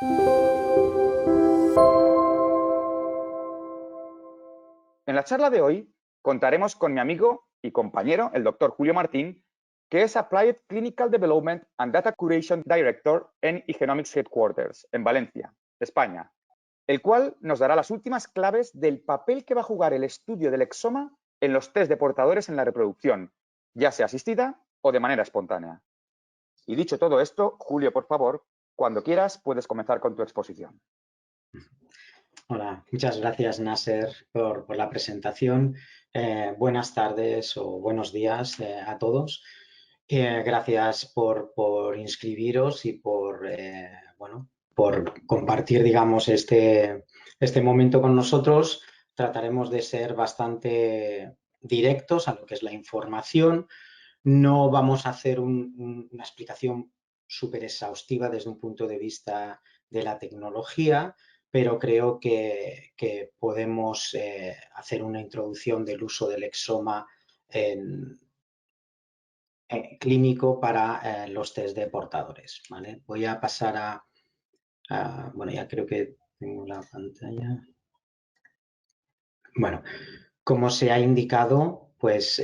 En la charla de hoy contaremos con mi amigo y compañero, el doctor Julio Martín, que es Applied Clinical Development and Data Curation Director en Igenomics Headquarters, en Valencia, España, el cual nos dará las últimas claves del papel que va a jugar el estudio del exoma en los test de portadores en la reproducción, ya sea asistida o de manera espontánea. Y dicho todo esto, Julio, por favor, cuando quieras puedes comenzar con tu exposición. Hola, muchas gracias Nasser por la presentación. Buenas tardes o buenos días a todos. Gracias por inscribiros y por compartir, digamos, este momento con nosotros. Trataremos de ser bastante directos a lo que es la información. No vamos a hacer una explicación súper exhaustiva desde un punto de vista de la tecnología, pero creo que podemos hacer una introducción del uso del exoma clínico para los test de portadores, ¿vale? Voy a pasar bueno, ya creo que tengo la pantalla. Bueno, como se ha indicado, pues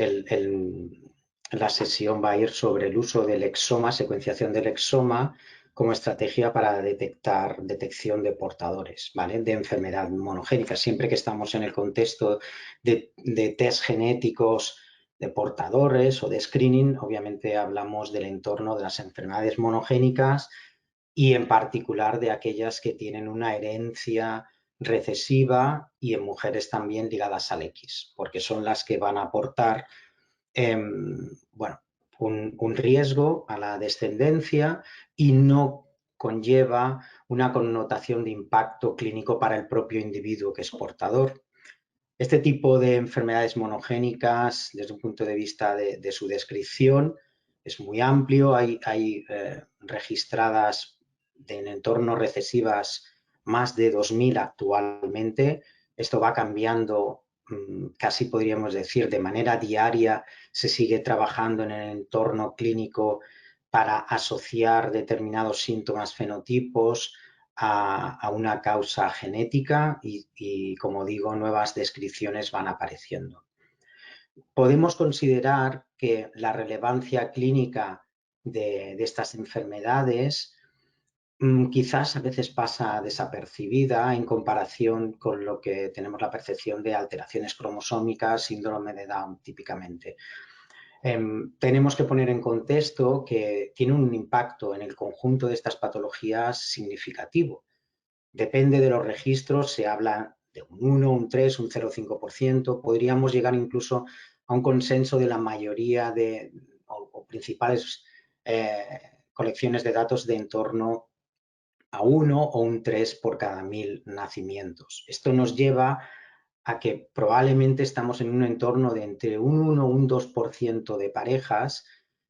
la sesión va a ir sobre el uso del exoma, secuenciación del exoma, como estrategia para detección de portadores, ¿vale? De enfermedad monogénica. Siempre que estamos en el contexto de test genéticos de portadores o de screening, obviamente hablamos del entorno de las enfermedades monogénicas y en particular de aquellas que tienen una herencia recesiva y en mujeres también ligadas al X, porque son las que van a aportar un riesgo a la descendencia y no conlleva una connotación de impacto clínico para el propio individuo que es portador. Este tipo de enfermedades monogénicas, desde un punto de vista de su descripción, es muy amplio. Hay registradas en entornos recesivas más de 2.000 actualmente. Esto va cambiando, casi podríamos decir, de manera diaria. Se sigue trabajando en el entorno clínico para asociar determinados síntomas, fenotipos, a una causa genética y, como digo, nuevas descripciones van apareciendo. Podemos considerar que la relevancia clínica de estas enfermedades quizás a veces pasa desapercibida en comparación con lo que tenemos la percepción de alteraciones cromosómicas, síndrome de Down típicamente. Tenemos que poner en contexto que tiene un impacto en el conjunto de estas patologías significativo. Depende de los registros, se habla de un 1, un 3, un 0,5%. Podríamos llegar incluso a un consenso de la mayoría o principales colecciones de datos de en torno a 1 o un 3 por cada 1.000 nacimientos. Esto nos lleva a que probablemente estamos en un entorno de entre un 1 o un 2% de parejas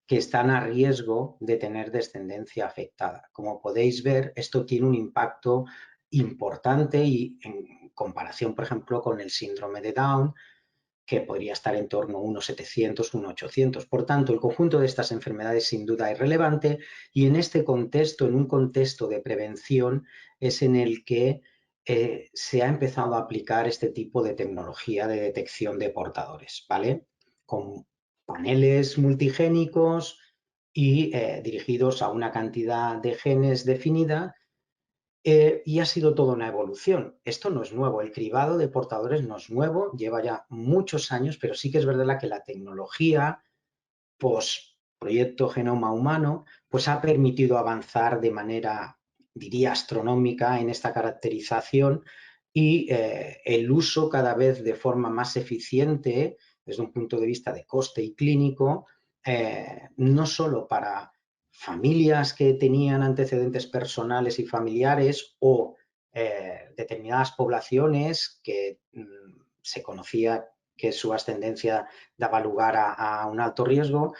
que están a riesgo de tener descendencia afectada. Como podéis ver, esto tiene un impacto importante y en comparación, por ejemplo, con el síndrome de Down, que podría estar en torno a unos 700, unos 800. Por tanto, el conjunto de estas enfermedades sin duda es relevante y en este contexto, en un contexto de prevención, es en el que se ha empezado a aplicar este tipo de tecnología de detección de portadores, ¿vale? Con paneles multigénicos y dirigidos a una cantidad de genes definida. Y ha sido toda una evolución. Esto no es nuevo, el cribado de portadores no es nuevo, lleva ya muchos años, pero sí que es verdad que la tecnología post proyecto Genoma Humano pues ha permitido avanzar de manera, diría, astronómica en esta caracterización y el uso cada vez de forma más eficiente desde un punto de vista de coste y clínico, no solo para familias que tenían antecedentes personales y familiares o determinadas poblaciones que se conocía que su ascendencia daba lugar a un alto riesgo.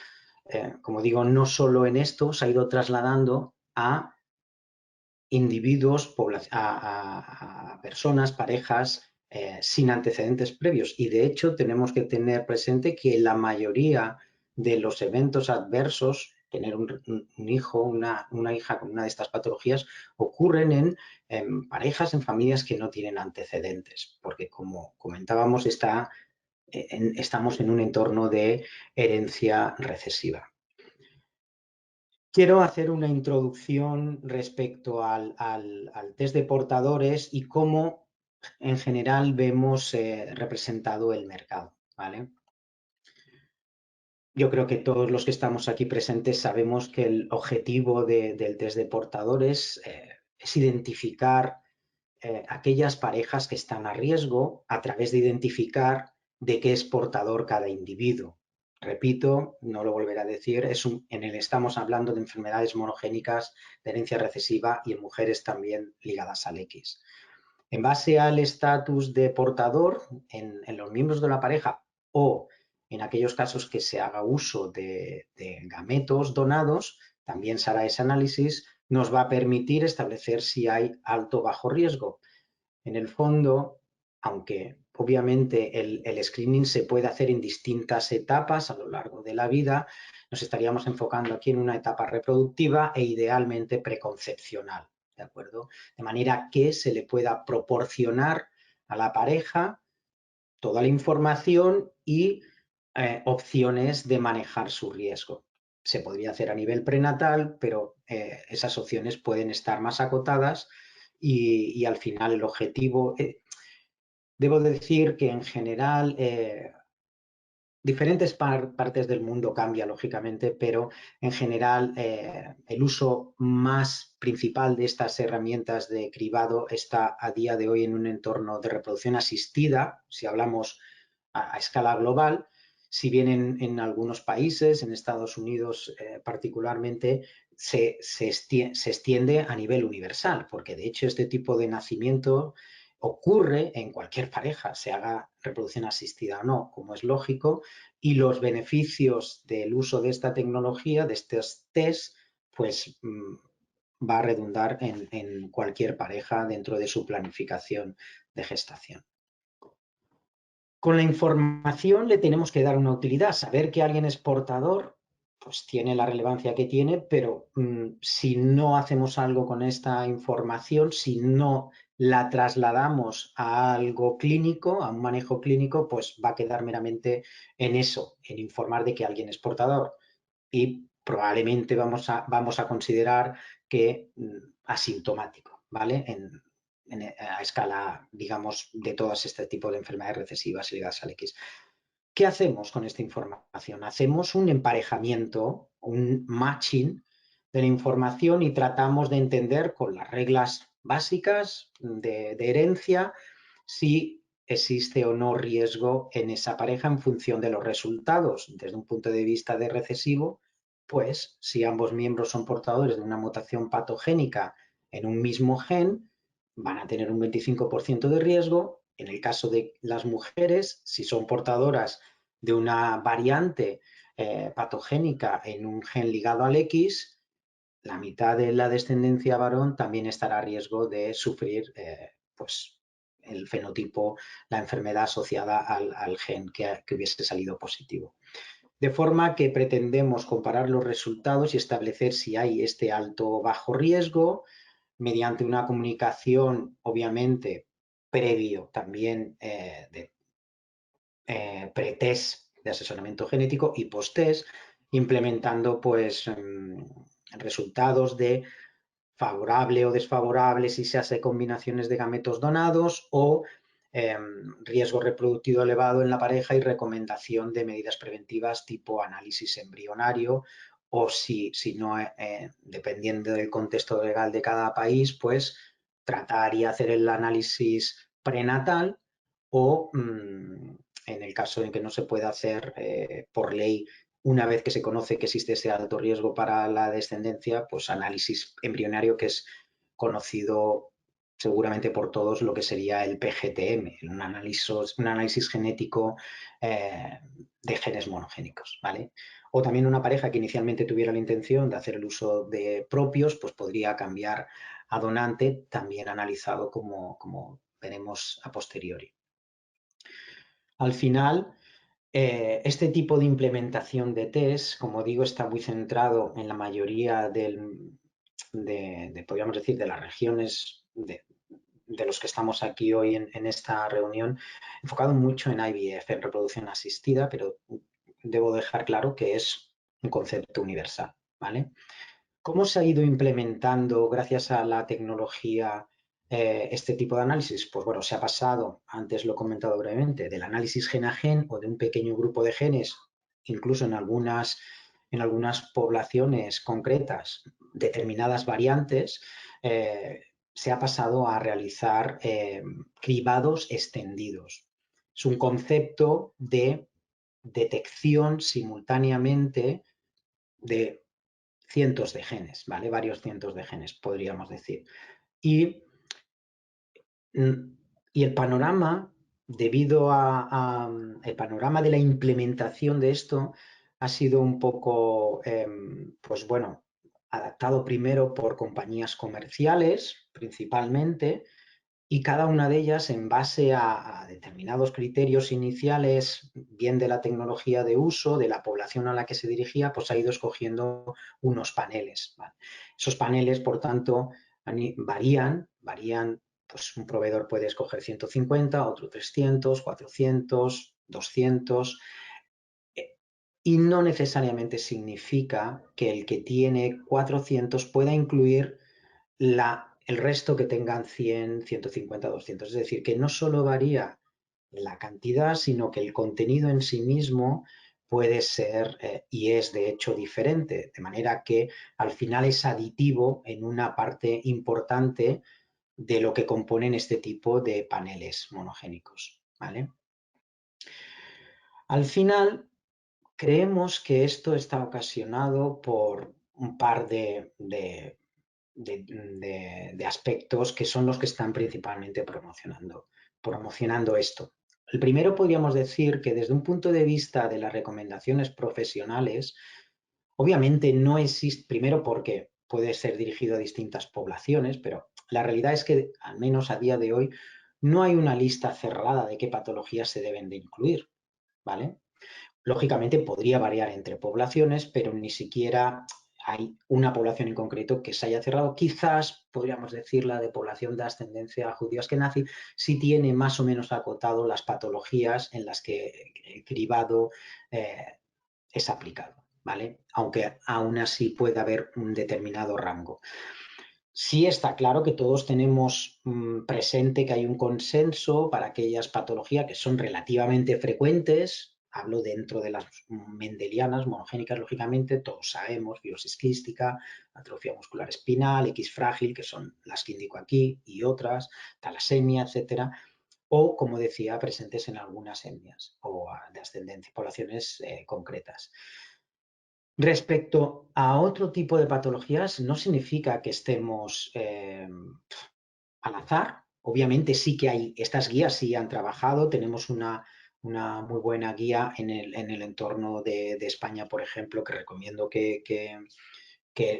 Como digo, no solo en esto se ha ido trasladando a individuos, a personas, parejas sin antecedentes previos. Y de hecho tenemos que tener presente que la mayoría de los eventos adversos tener un hijo, una hija con una de estas patologías, ocurren en parejas, en familias que no tienen antecedentes, porque como comentábamos, estamos en un entorno de herencia recesiva. Quiero hacer una introducción respecto al test de portadores y cómo en general vemos representado el mercado, ¿vale? Yo creo que todos los que estamos aquí presentes sabemos que el objetivo del test de portadores es identificar aquellas parejas que están a riesgo a través de identificar de qué es portador cada individuo. Repito, no lo volveré a decir, estamos hablando de enfermedades monogénicas de herencia recesiva y en mujeres también ligadas al X. En base al estatus de portador en los miembros de la pareja o en aquellos casos que se haga uso de gametos donados, también se hará ese análisis, nos va a permitir establecer si hay alto o bajo riesgo. En el fondo, aunque obviamente el screening se puede hacer en distintas etapas a lo largo de la vida, nos estaríamos enfocando aquí en una etapa reproductiva e idealmente preconcepcional, ¿de acuerdo? De manera que se le pueda proporcionar a la pareja toda la información y opciones de manejar su riesgo. Se podría hacer a nivel prenatal, pero esas opciones pueden estar más acotadas y al final el objetivo, debo decir que en general diferentes partes del mundo cambia lógicamente, pero en general el uso más principal de estas herramientas de cribado está a día de hoy en un entorno de reproducción asistida, si hablamos a escala global, si bien en algunos países, en Estados Unidos particularmente, se extiende a nivel universal, porque de hecho este tipo de nacimiento ocurre en cualquier pareja, se haga reproducción asistida o no, como es lógico, y los beneficios del uso de esta tecnología, de estos test, pues va a redundar en cualquier pareja dentro de su planificación de gestación. Con la información le tenemos que dar una utilidad. Saber que alguien es portador, pues tiene la relevancia que tiene, pero si no hacemos algo con esta información, si no la trasladamos a algo clínico, a un manejo clínico, pues va a quedar meramente en eso, en informar de que alguien es portador. Y probablemente vamos a considerar que asintomático, ¿vale? A escala, digamos, de todos este tipo de enfermedades recesivas ligadas al X. ¿Qué hacemos con esta información? Hacemos un emparejamiento, un matching de la información y tratamos de entender con las reglas básicas de herencia si existe o no riesgo en esa pareja en función de los resultados. Desde un punto de vista de recesivo, pues si ambos miembros son portadores de una mutación patogénica en un mismo gen, van a tener un 25% de riesgo. En el caso de las mujeres, si son portadoras de una variante patogénica en un gen ligado al X, la mitad de la descendencia varón también estará a riesgo de sufrir pues, el fenotipo, la enfermedad asociada al gen que hubiese salido positivo. De forma que pretendemos comparar los resultados y establecer si hay este alto o bajo riesgo, mediante una comunicación, obviamente, previo también de pretest de asesoramiento genético y post-test, implementando pues resultados de favorable o desfavorable si se hace combinaciones de gametos donados o riesgo reproductivo elevado en la pareja y recomendación de medidas preventivas tipo análisis embrionario o si no, dependiendo del contexto legal de cada país, pues tratar y hacer el análisis prenatal o en el caso en que no se pueda hacer por ley una vez que se conoce que existe ese alto riesgo para la descendencia, pues análisis embrionario que es conocido seguramente por todos lo que sería el PGTM, un análisis genético de genes monogénicos, ¿vale? O también una pareja que inicialmente tuviera la intención de hacer el uso de propios, pues podría cambiar a donante, también analizado como veremos a posteriori. Al final, Este tipo de implementación de test, como digo, está muy centrado en la mayoría podríamos decir, de las regiones de los que estamos aquí hoy en esta reunión, enfocado mucho en IVF, en reproducción asistida, pero debo dejar claro que es un concepto universal, ¿vale? ¿Cómo se ha ido implementando gracias a la tecnología este tipo de análisis? Pues bueno, se ha pasado, antes lo he comentado brevemente, del análisis gen a gen o de un pequeño grupo de genes, incluso en algunas poblaciones concretas, determinadas variantes, se ha pasado a realizar cribados extendidos. Es un concepto de detección simultáneamente de cientos de genes, ¿vale? Varios cientos de genes, podríamos decir. Y, y el panorama, debido a el panorama de la implementación de esto, ha sido un poco, pues bueno, adaptado primero por compañías comerciales, principalmente, y cada una de ellas en base a determinados criterios iniciales, bien de la tecnología de uso, de la población a la que se dirigía, pues ha ido escogiendo unos paneles. ¿Vale? Esos paneles, por tanto, varían, pues un proveedor puede escoger 150, otro 300, 400, 200, y no necesariamente significa que el que tiene 400 pueda incluir el resto que tengan 100, 150, 200. Es decir, que no solo varía la cantidad, sino que el contenido en sí mismo puede ser y es de hecho diferente, de manera que al final es aditivo en una parte importante de lo que componen este tipo de paneles monogénicos. ¿Vale? Al final, creemos que esto está ocasionado por un par de aspectos que son los que están principalmente promocionando esto. El primero podríamos decir que desde un punto de vista de las recomendaciones profesionales, obviamente no existe, primero porque puede ser dirigido a distintas poblaciones, pero la realidad es que al menos a día de hoy no hay una lista cerrada de qué patologías se deben de incluir, ¿vale? Lógicamente podría variar entre poblaciones, pero ni siquiera hay una población en concreto que se haya cerrado. Quizás podríamos decir la de población de ascendencia judía askenazí sí tiene más o menos acotado las patologías en las que el cribado es aplicado, ¿vale? Aunque aún así puede haber un determinado rango. Sí está claro que todos tenemos presente que hay un consenso para aquellas patologías que son relativamente frecuentes. Hablo dentro de las mendelianas, monogénicas, lógicamente, todos sabemos, fibrosis quística, atrofia muscular espinal, X frágil, que son las que indico aquí, y otras, talasemia, etcétera, o, como decía, presentes en algunas etnias o de ascendencia, poblaciones concretas. Respecto a otro tipo de patologías, no significa que estemos al azar. Obviamente sí que hay, estas guías sí han trabajado, tenemos una muy buena guía en el entorno de España, por ejemplo, que recomiendo que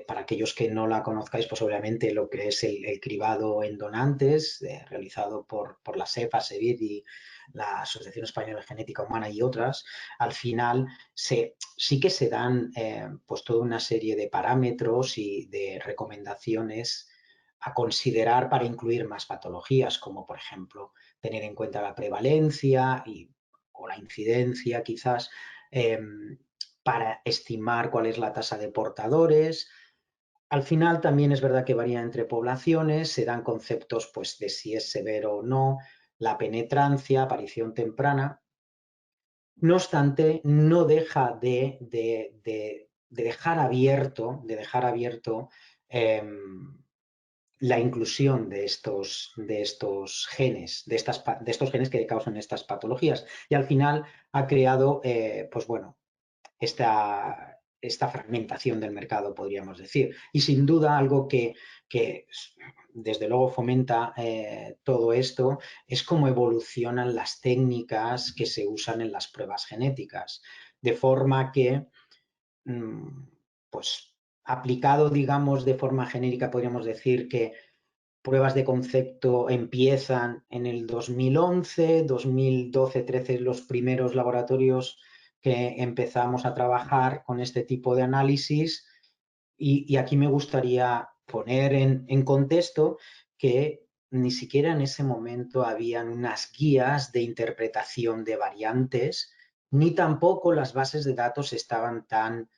para aquellos que no la conozcáis, pues obviamente lo que es el cribado en donantes, realizado por la SEPA, SEVID y la Asociación Española de Genética Humana y otras, al final sí que se dan pues toda una serie de parámetros y de recomendaciones a considerar para incluir más patologías, como por ejemplo tener en cuenta la prevalencia o la incidencia quizás, para estimar cuál es la tasa de portadores. Al final también es verdad que varía entre poblaciones, se dan conceptos pues, de si es severo o no, la penetrancia, aparición temprana. No obstante, no deja de dejar abierto la inclusión de estos genes, de estos genes que causan estas patologías. Y al final ha creado, pues bueno, esta fragmentación del mercado, podríamos decir. Y sin duda algo que desde luego fomenta todo esto es cómo evolucionan las técnicas que se usan en las pruebas genéticas. De forma que, pues aplicado, digamos, de forma genérica, podríamos decir que pruebas de concepto empiezan en el 2011, 2012-13 los primeros laboratorios que empezamos a trabajar con este tipo de análisis y aquí me gustaría poner en contexto que ni siquiera en ese momento habían unas guías de interpretación de variantes, ni tampoco las bases de datos estaban tan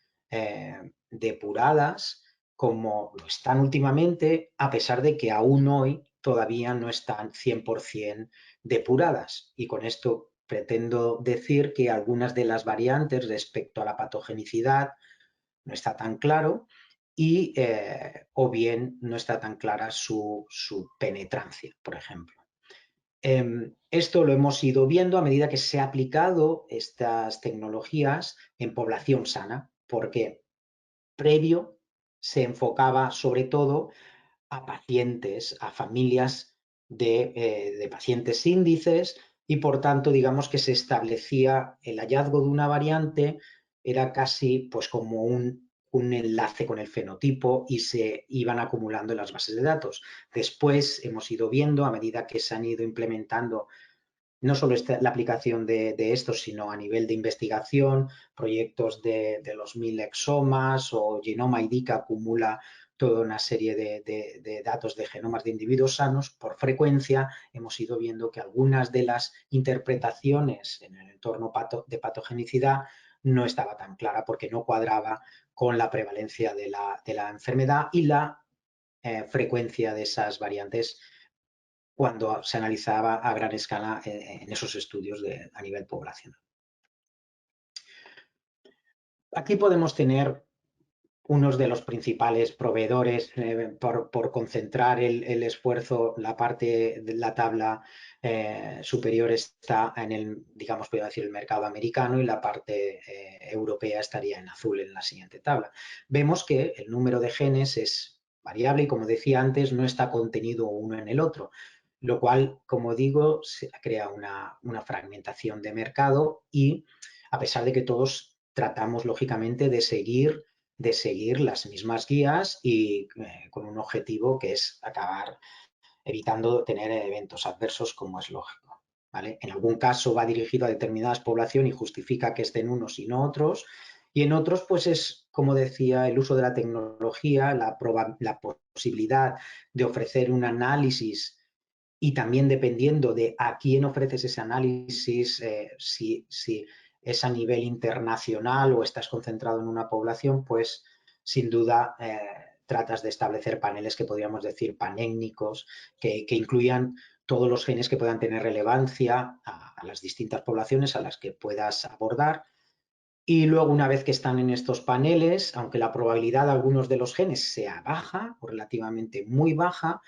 depuradas como lo están últimamente, a pesar de que aún hoy todavía no están 100% depuradas. Y con esto pretendo decir que algunas de las variantes respecto a la patogenicidad no está tan claro y o bien no está tan clara su penetrancia, por ejemplo. Esto lo hemos ido viendo a medida que se ha aplicado estas tecnologías en población sana, porque previo se enfocaba sobre todo a pacientes, a familias de pacientes índices y por tanto digamos que se establecía el hallazgo de una variante era casi pues como un enlace con el fenotipo y se iban acumulando en las bases de datos. Después hemos ido viendo a medida que se han ido implementando no solo la aplicación de esto, sino a nivel de investigación, proyectos de los 1000 exomas o Genoma ID que acumula toda una serie de datos de genomas de individuos sanos, por frecuencia hemos ido viendo que algunas de las interpretaciones en el entorno de patogenicidad no estaba tan clara porque no cuadraba con la prevalencia de la enfermedad y la frecuencia de esas variantes cuando se analizaba a gran escala en esos estudios a nivel poblacional. Aquí podemos tener unos de los principales proveedores por concentrar el esfuerzo. La parte de la tabla superior está en el, digamos, puedo decir, el mercado americano y la parte europea estaría en azul en la siguiente tabla. Vemos que el número de genes es variable y, como decía antes, no está contenido uno en el otro, lo cual, como digo, se crea una fragmentación de mercado y a pesar de que todos tratamos, lógicamente, de seguir las mismas guías y con un objetivo que es acabar evitando tener eventos adversos como es lógico. ¿Vale? En algún caso va dirigido a determinadas poblaciones y justifica que estén unos y no otros. Y en otros, pues es, como decía, el uso de la tecnología, la posibilidad de ofrecer un análisis y también dependiendo de a quién ofreces ese análisis, si es a nivel internacional o estás concentrado en una población, pues sin duda tratas de establecer paneles que podríamos decir panétnicos, que incluyan todos los genes que puedan tener relevancia a las distintas poblaciones a las que puedas abordar. Y luego, una vez que están en estos paneles, aunque la probabilidad de algunos de los genes sea baja o relativamente muy baja,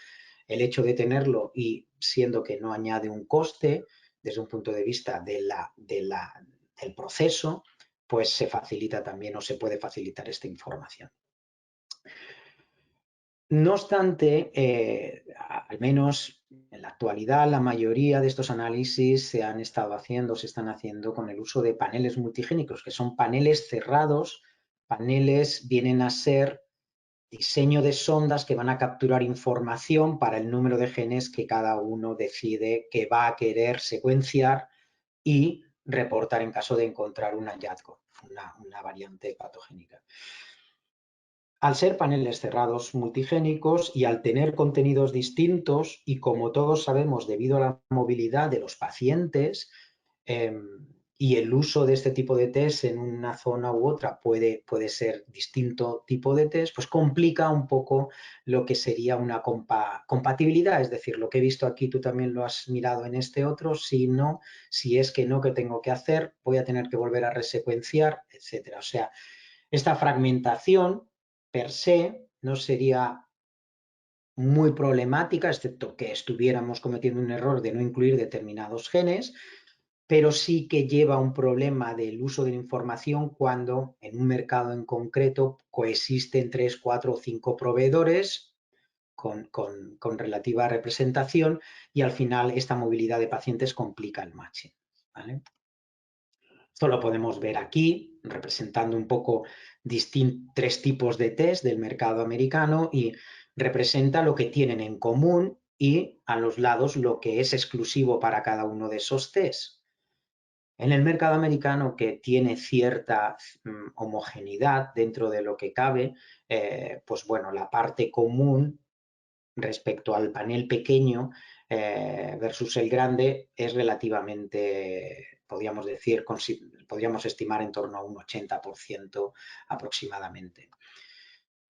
el hecho de tenerlo y siendo que no añade un coste desde un punto de vista del proceso, pues se facilita también o se puede facilitar esta información. No obstante, al menos en la actualidad, la mayoría de estos análisis se están haciendo con el uso de paneles multigénicos, que son paneles cerrados. Paneles vienen a ser diseño de sondas que van a capturar información para el número de genes que cada uno decide que va a querer secuenciar y reportar en caso de encontrar un hallazgo, una variante patogénica. Al ser paneles cerrados multigénicos y al tener contenidos distintos y como todos sabemos debido a la movilidad de los pacientes y el uso de este tipo de test en una zona u otra puede ser distinto tipo de test, pues complica un poco lo que sería una compatibilidad, es decir, lo que he visto aquí tú también lo has mirado en este otro, si no, si es que no, ¿qué tengo que hacer? Voy a tener que volver a resecuenciar, etcétera. O sea, esta fragmentación per se no sería muy problemática, excepto que estuviéramos cometiendo un error de no incluir determinados genes, pero sí que lleva un problema del uso de la información cuando en un mercado en concreto coexisten 3, 4 o 5 proveedores con relativa representación y al final esta movilidad de pacientes complica el matching. ¿Vale? Esto lo podemos ver aquí, representando un poco tres tipos de test del mercado americano y representa lo que tienen en común y a los lados lo que es exclusivo para cada uno de esos test. En el mercado americano, que tiene cierta homogeneidad dentro de lo que cabe, pues bueno, la parte común respecto al panel pequeño versus el grande es relativamente, podríamos decir, podríamos estimar en torno a un 80% aproximadamente.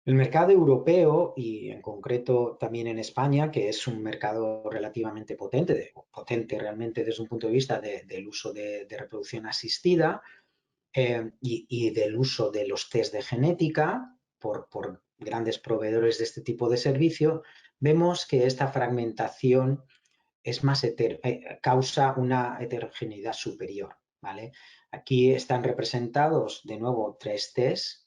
El mercado europeo y en concreto también en España, que es un mercado relativamente potente realmente desde un punto de vista del uso de reproducción asistida y del uso de los test de genética por grandes proveedores de este tipo de servicio, vemos que esta fragmentación es más causa una heterogeneidad superior, ¿vale? Aquí están representados de nuevo 3 test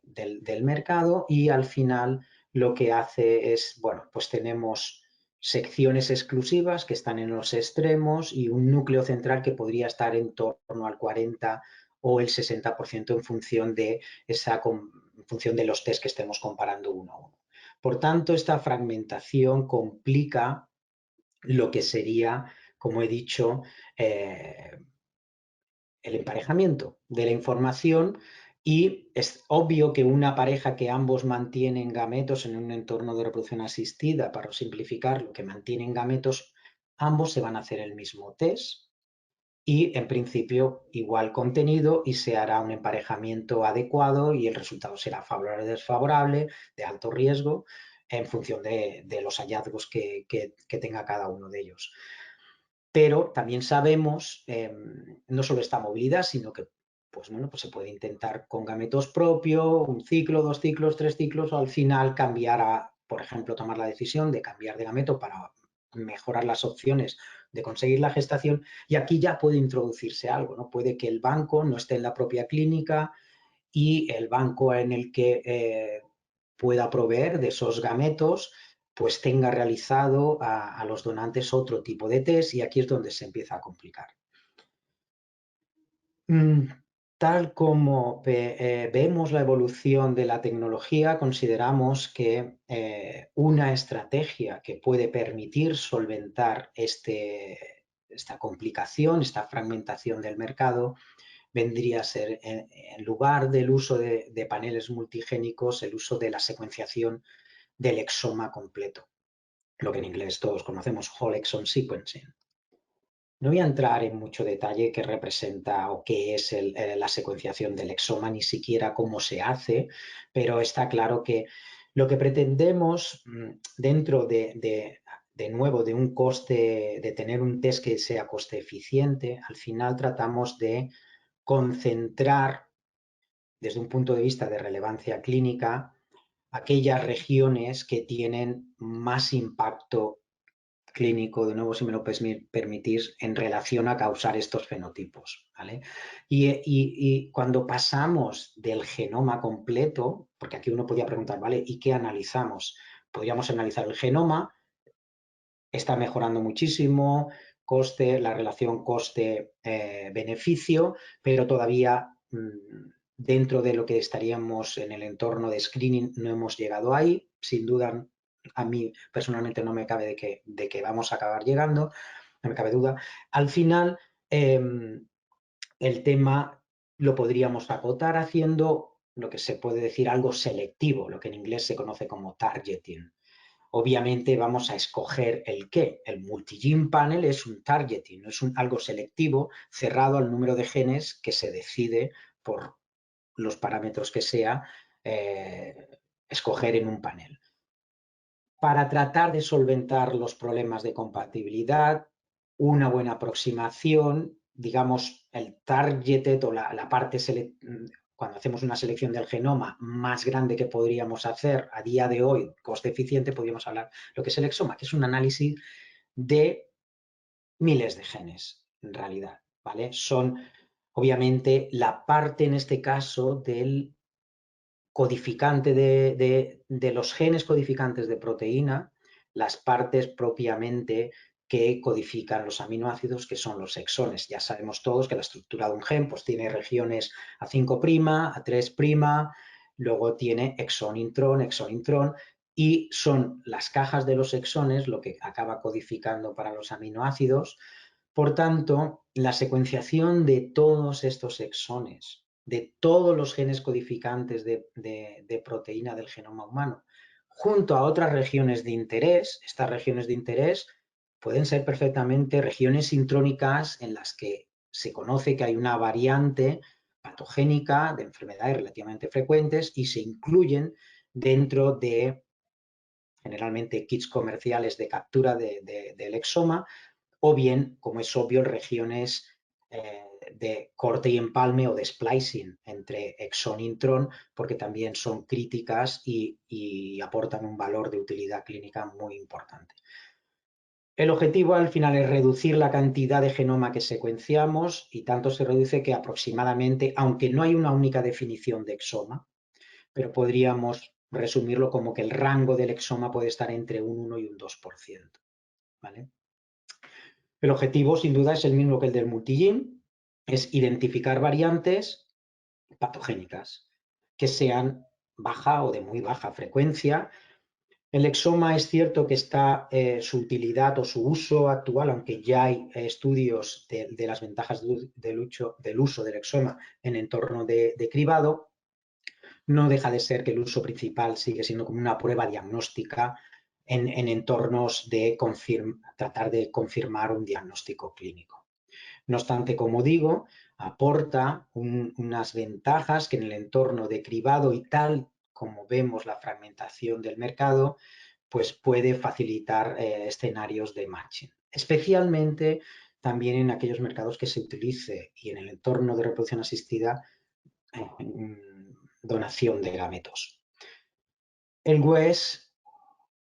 del mercado y al final lo que hace es, bueno, pues tenemos secciones exclusivas que están en los extremos y un núcleo central que podría estar en torno al 40 o el 60% en función de en función de los test que estemos comparando uno a uno. Por tanto, esta fragmentación complica lo que sería, como he dicho, el emparejamiento de la información y es obvio que una pareja que ambos mantienen gametos en un entorno de reproducción asistida, para simplificar, lo que mantienen gametos, ambos se van a hacer el mismo test y en principio igual contenido y se hará un emparejamiento adecuado y el resultado será favorable o desfavorable, de alto riesgo, en función de los hallazgos que tenga cada uno de ellos. Pero también sabemos no solo esta movilidad, sino que pues, bueno, pues se puede intentar con gametos propio, un ciclo, 2 ciclos, 3 ciclos, o al final cambiar a, por ejemplo, tomar la decisión de cambiar de gameto para mejorar las opciones de conseguir la gestación, y aquí ya puede introducirse algo, ¿no? Puede que el banco no esté en la propia clínica y el banco en el que pueda proveer de esos gametos pues tenga realizado a los donantes otro tipo de test y aquí es donde se empieza a complicar. Tal como vemos la evolución de la tecnología, consideramos que una estrategia que puede permitir solventar esta complicación, esta fragmentación del mercado, vendría a ser, en lugar del uso de paneles multigénicos, el uso de la secuenciación del exoma completo, lo que en inglés todos conocemos, whole exome sequencing. No voy a entrar en mucho detalle qué representa o qué es la secuenciación del exoma, ni siquiera cómo se hace, pero está claro que lo que pretendemos dentro de nuevo, de un coste, de tener un test que sea coste eficiente, al final tratamos de concentrar desde un punto de vista de relevancia clínica aquellas regiones que tienen más impacto clínico, de nuevo, si me lo permitís, en relación a causar estos fenotipos, ¿vale? Y cuando pasamos del genoma completo, porque aquí uno podría preguntar, ¿vale? ¿Y qué analizamos? Podríamos analizar el genoma, está mejorando muchísimo, coste, la relación coste-beneficio, pero todavía dentro de lo que estaríamos en el entorno de screening no hemos llegado ahí. Sin duda, a mí personalmente no me cabe de que vamos a acabar llegando, no me cabe duda. Al final, el tema lo podríamos acotar haciendo lo que se puede decir algo selectivo, lo que en inglés se conoce como targeting. Obviamente vamos a escoger el qué. El multigene panel es un targeting, no es algo selectivo cerrado al número de genes que se decide por los parámetros que sea escoger en un panel. Para tratar de solventar los problemas de compatibilidad, una buena aproximación, digamos, el targeted o la parte cuando hacemos una selección del genoma más grande que podríamos hacer a día de hoy, coste eficiente, podríamos hablar lo que es el exoma, que es un análisis de miles de genes, en realidad, ¿vale? Son, obviamente, la parte, en este caso, del codificante de los genes codificantes de proteína, las partes propiamente que codifican los aminoácidos, que son los exones. Ya sabemos todos que la estructura de un gen pues, tiene regiones A5', A3', luego tiene exón, intrón, y son las cajas de los exones lo que acaba codificando para los aminoácidos. Por tanto, la secuenciación de todos estos exones, de todos los genes codificantes de proteína del genoma humano, junto a otras regiones de interés, estas regiones de interés pueden ser perfectamente regiones intrónicas en las que se conoce que hay una variante patogénica de enfermedades relativamente frecuentes y se incluyen dentro de, generalmente, kits comerciales de captura del exoma, o bien, como es obvio, regiones de corte y empalme o de splicing entre exón e intrón, porque también son críticas y aportan un valor de utilidad clínica muy importante. El objetivo al final es reducir la cantidad de genoma que secuenciamos, y tanto se reduce que aproximadamente, aunque no hay una única definición de exoma, pero podríamos resumirlo como que el rango del exoma puede estar entre un 1 y un 2%. ¿Vale? El objetivo, sin duda, es el mismo que el del multigene, es identificar variantes patogénicas que sean baja o de muy baja frecuencia. El exoma es cierto que está su utilidad o su uso actual, aunque ya hay estudios de las ventajas del uso del exoma en entorno de cribado, no deja de ser que el uso principal sigue siendo como una prueba diagnóstica en entornos de tratar de confirmar un diagnóstico clínico. No obstante, como digo, aporta unas ventajas que en el entorno de cribado y tal como vemos la fragmentación del mercado, pues puede facilitar escenarios de matching. Especialmente también en aquellos mercados que se utilice y en el entorno de reproducción asistida donación de gametos. El WES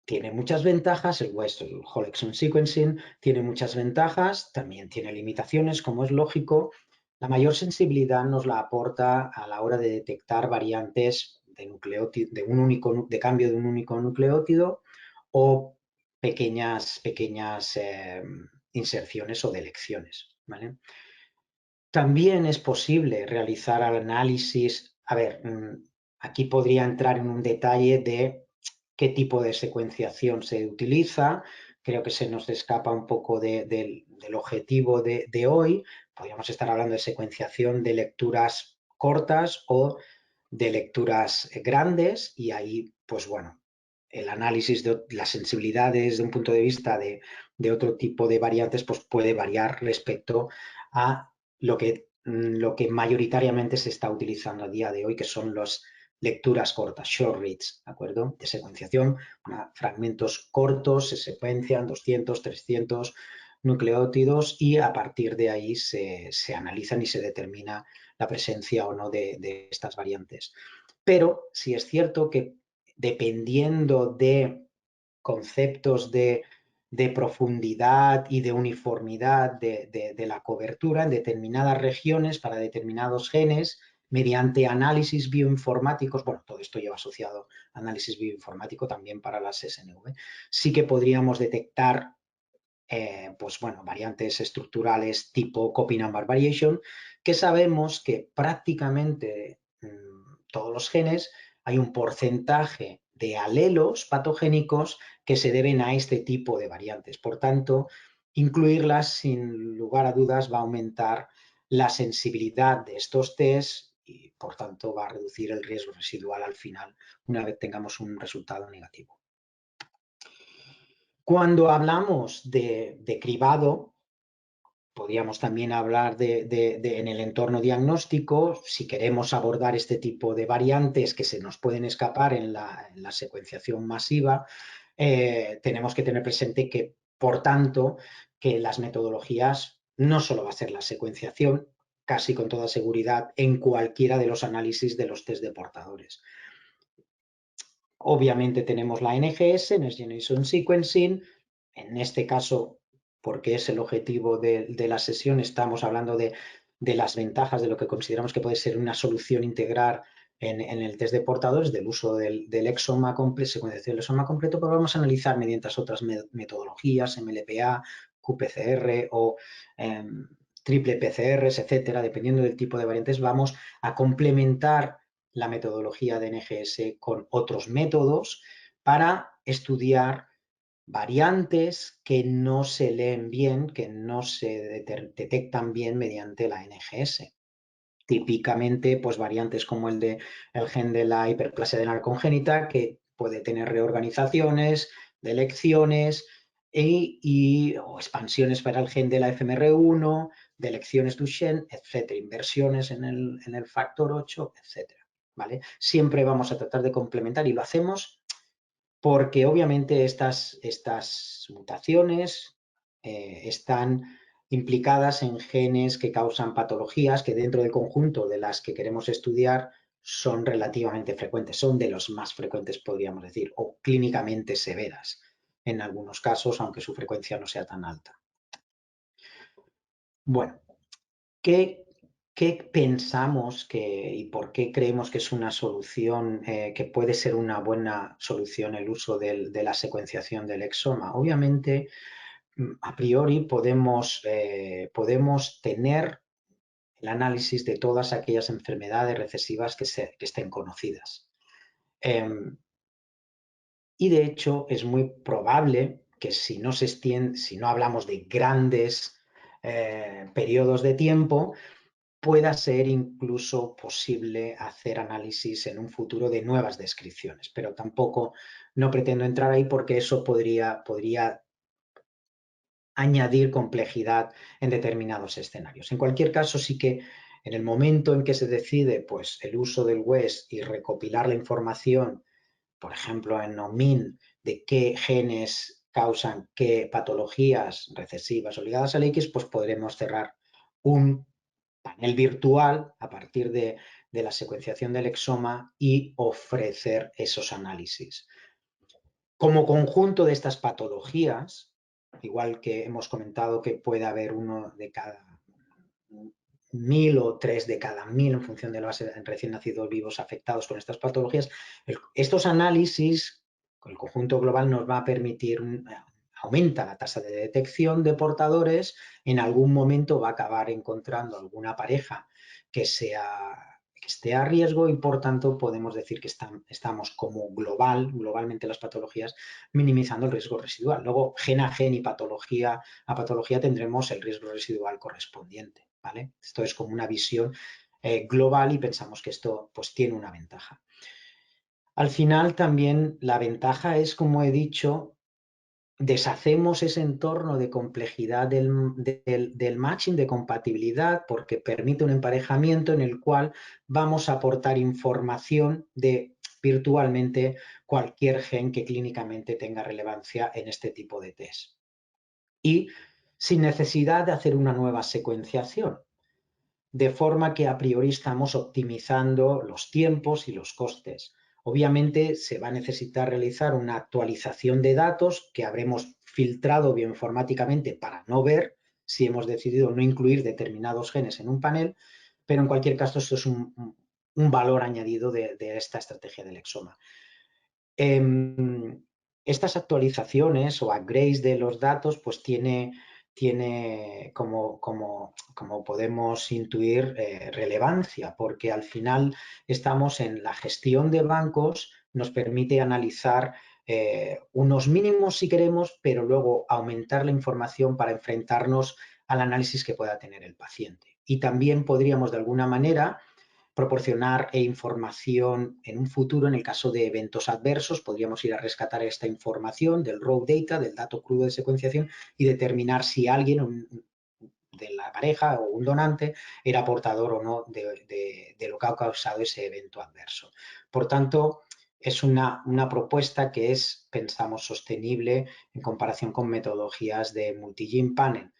tiene muchas ventajas, el Whole Exome Sequencing tiene muchas ventajas, también tiene limitaciones, como es lógico. La mayor sensibilidad nos la aporta a la hora de detectar variantes de cambio de un único nucleótido o pequeñas inserciones o deleciones. ¿Vale? También es posible realizar análisis. A ver, aquí podría entrar en un detalle de qué tipo de secuenciación se utiliza. Creo que se nos escapa un poco del objetivo de hoy. Podríamos estar hablando de secuenciación de lecturas cortas o de lecturas grandes, y ahí, pues bueno, el análisis de las sensibilidades desde un punto de vista de otro tipo de variantes pues puede variar respecto a lo que mayoritariamente se está utilizando a día de hoy, que son las lecturas cortas, short reads, ¿de acuerdo? De secuenciación, fragmentos cortos, se secuencian 200, 300 nucleótidos y a partir de ahí se analizan y se determina la presencia o no de estas variantes. Pero sí es cierto que dependiendo de conceptos de profundidad y de uniformidad de la cobertura en determinadas regiones para determinados genes, mediante análisis bioinformáticos, bueno, todo esto lleva asociado análisis bioinformático también para las SNV, sí que podríamos detectar pues bueno, variantes estructurales tipo copy number variation, que sabemos que prácticamente todos los genes hay un porcentaje de alelos patogénicos que se deben a este tipo de variantes. Por tanto, incluirlas sin lugar a dudas va a aumentar la sensibilidad de estos test y por tanto va a reducir el riesgo residual al final una vez tengamos un resultado negativo. Cuando hablamos de cribado, podríamos también hablar en el entorno diagnóstico, si queremos abordar este tipo de variantes que se nos pueden escapar en la secuenciación masiva, tenemos que tener presente que, por tanto, que las metodologías no solo va a ser la secuenciación, casi con toda seguridad, en cualquiera de los análisis de los test de portadores. Obviamente tenemos la NGS, Next Generation Sequencing. En este caso, porque es el objetivo de la sesión, estamos hablando de las ventajas de lo que consideramos que puede ser una solución integral en el test de portadores, del uso del exoma completo, secuenciación del exoma completo, pero vamos a analizar mediante otras metodologías, MLPA, qPCR o triple PCRs, etcétera, dependiendo del tipo de variantes, vamos a complementar la metodología de NGS con otros métodos para estudiar variantes que no se leen bien, que no se detectan bien mediante la NGS. Típicamente, pues variantes como el gen de la hiperplasia adrenal congénita, que puede tener reorganizaciones, delecciones o expansiones para el gen de la FMR1, delecciones Duchenne, etcétera, inversiones en el factor 8, etcétera. ¿Vale? Siempre vamos a tratar de complementar y lo hacemos porque obviamente estas mutaciones están implicadas en genes que causan patologías que dentro del conjunto de las que queremos estudiar son relativamente frecuentes, son de los más frecuentes, podríamos decir, o clínicamente severas en algunos casos, aunque su frecuencia no sea tan alta. Bueno, ¿qué pensamos y por qué creemos que es una solución, que puede ser una buena solución el uso de la secuenciación del exoma? Obviamente, a priori podemos tener el análisis de todas aquellas enfermedades recesivas que estén conocidas. Y de hecho es muy probable que si no hablamos de grandes periodos de tiempo, pueda ser incluso posible hacer análisis en un futuro de nuevas descripciones, pero tampoco no pretendo entrar ahí porque eso podría añadir complejidad en determinados escenarios. En cualquier caso, sí que en el momento en que se decide pues, el uso del WES y recopilar la información, por ejemplo, en OMIN, de qué genes causan qué patologías recesivas o ligadas al X, pues podremos cerrar un panel virtual a partir de la secuenciación del exoma y ofrecer esos análisis. Como conjunto de estas patologías, igual que hemos comentado que puede haber uno de cada 1000 o 3 de cada 1000 en función de los recién nacidos vivos afectados con estas patologías, estos análisis, con el conjunto global, nos va a permitir aumenta la tasa de detección de portadores, en algún momento va a acabar encontrando alguna pareja que esté a riesgo y por tanto podemos decir que estamos como globalmente las patologías, minimizando el riesgo residual. Luego, gen a gen y patología a patología tendremos el riesgo residual correspondiente, ¿vale? Esto es como una visión global y pensamos que esto pues tiene una ventaja. Al final también la ventaja es, como he dicho, deshacemos ese entorno de complejidad del matching, de compatibilidad, porque permite un emparejamiento en el cual vamos a aportar información de virtualmente cualquier gen que clínicamente tenga relevancia en este tipo de test. Y sin necesidad de hacer una nueva secuenciación, de forma que a priori estamos optimizando los tiempos y los costes. Obviamente se va a necesitar realizar una actualización de datos que habremos filtrado bioinformáticamente para no ver si hemos decidido no incluir determinados genes en un panel, pero en cualquier caso esto es un valor añadido de esta estrategia del exoma. Estas actualizaciones o upgrades de los datos pues tiene como podemos intuir, relevancia, porque al final estamos en la gestión de bancos, nos permite analizar unos mínimos si queremos, pero luego aumentar la información para enfrentarnos al análisis que pueda tener el paciente. Y también podríamos de alguna manera proporcionar información en un futuro, en el caso de eventos adversos, podríamos ir a rescatar esta información del raw data, del dato crudo de secuenciación y determinar si alguien de la pareja o un donante era portador o no de lo que ha causado ese evento adverso. Por tanto, es una propuesta que es, pensamos, sostenible en comparación con metodologías de multigene panel.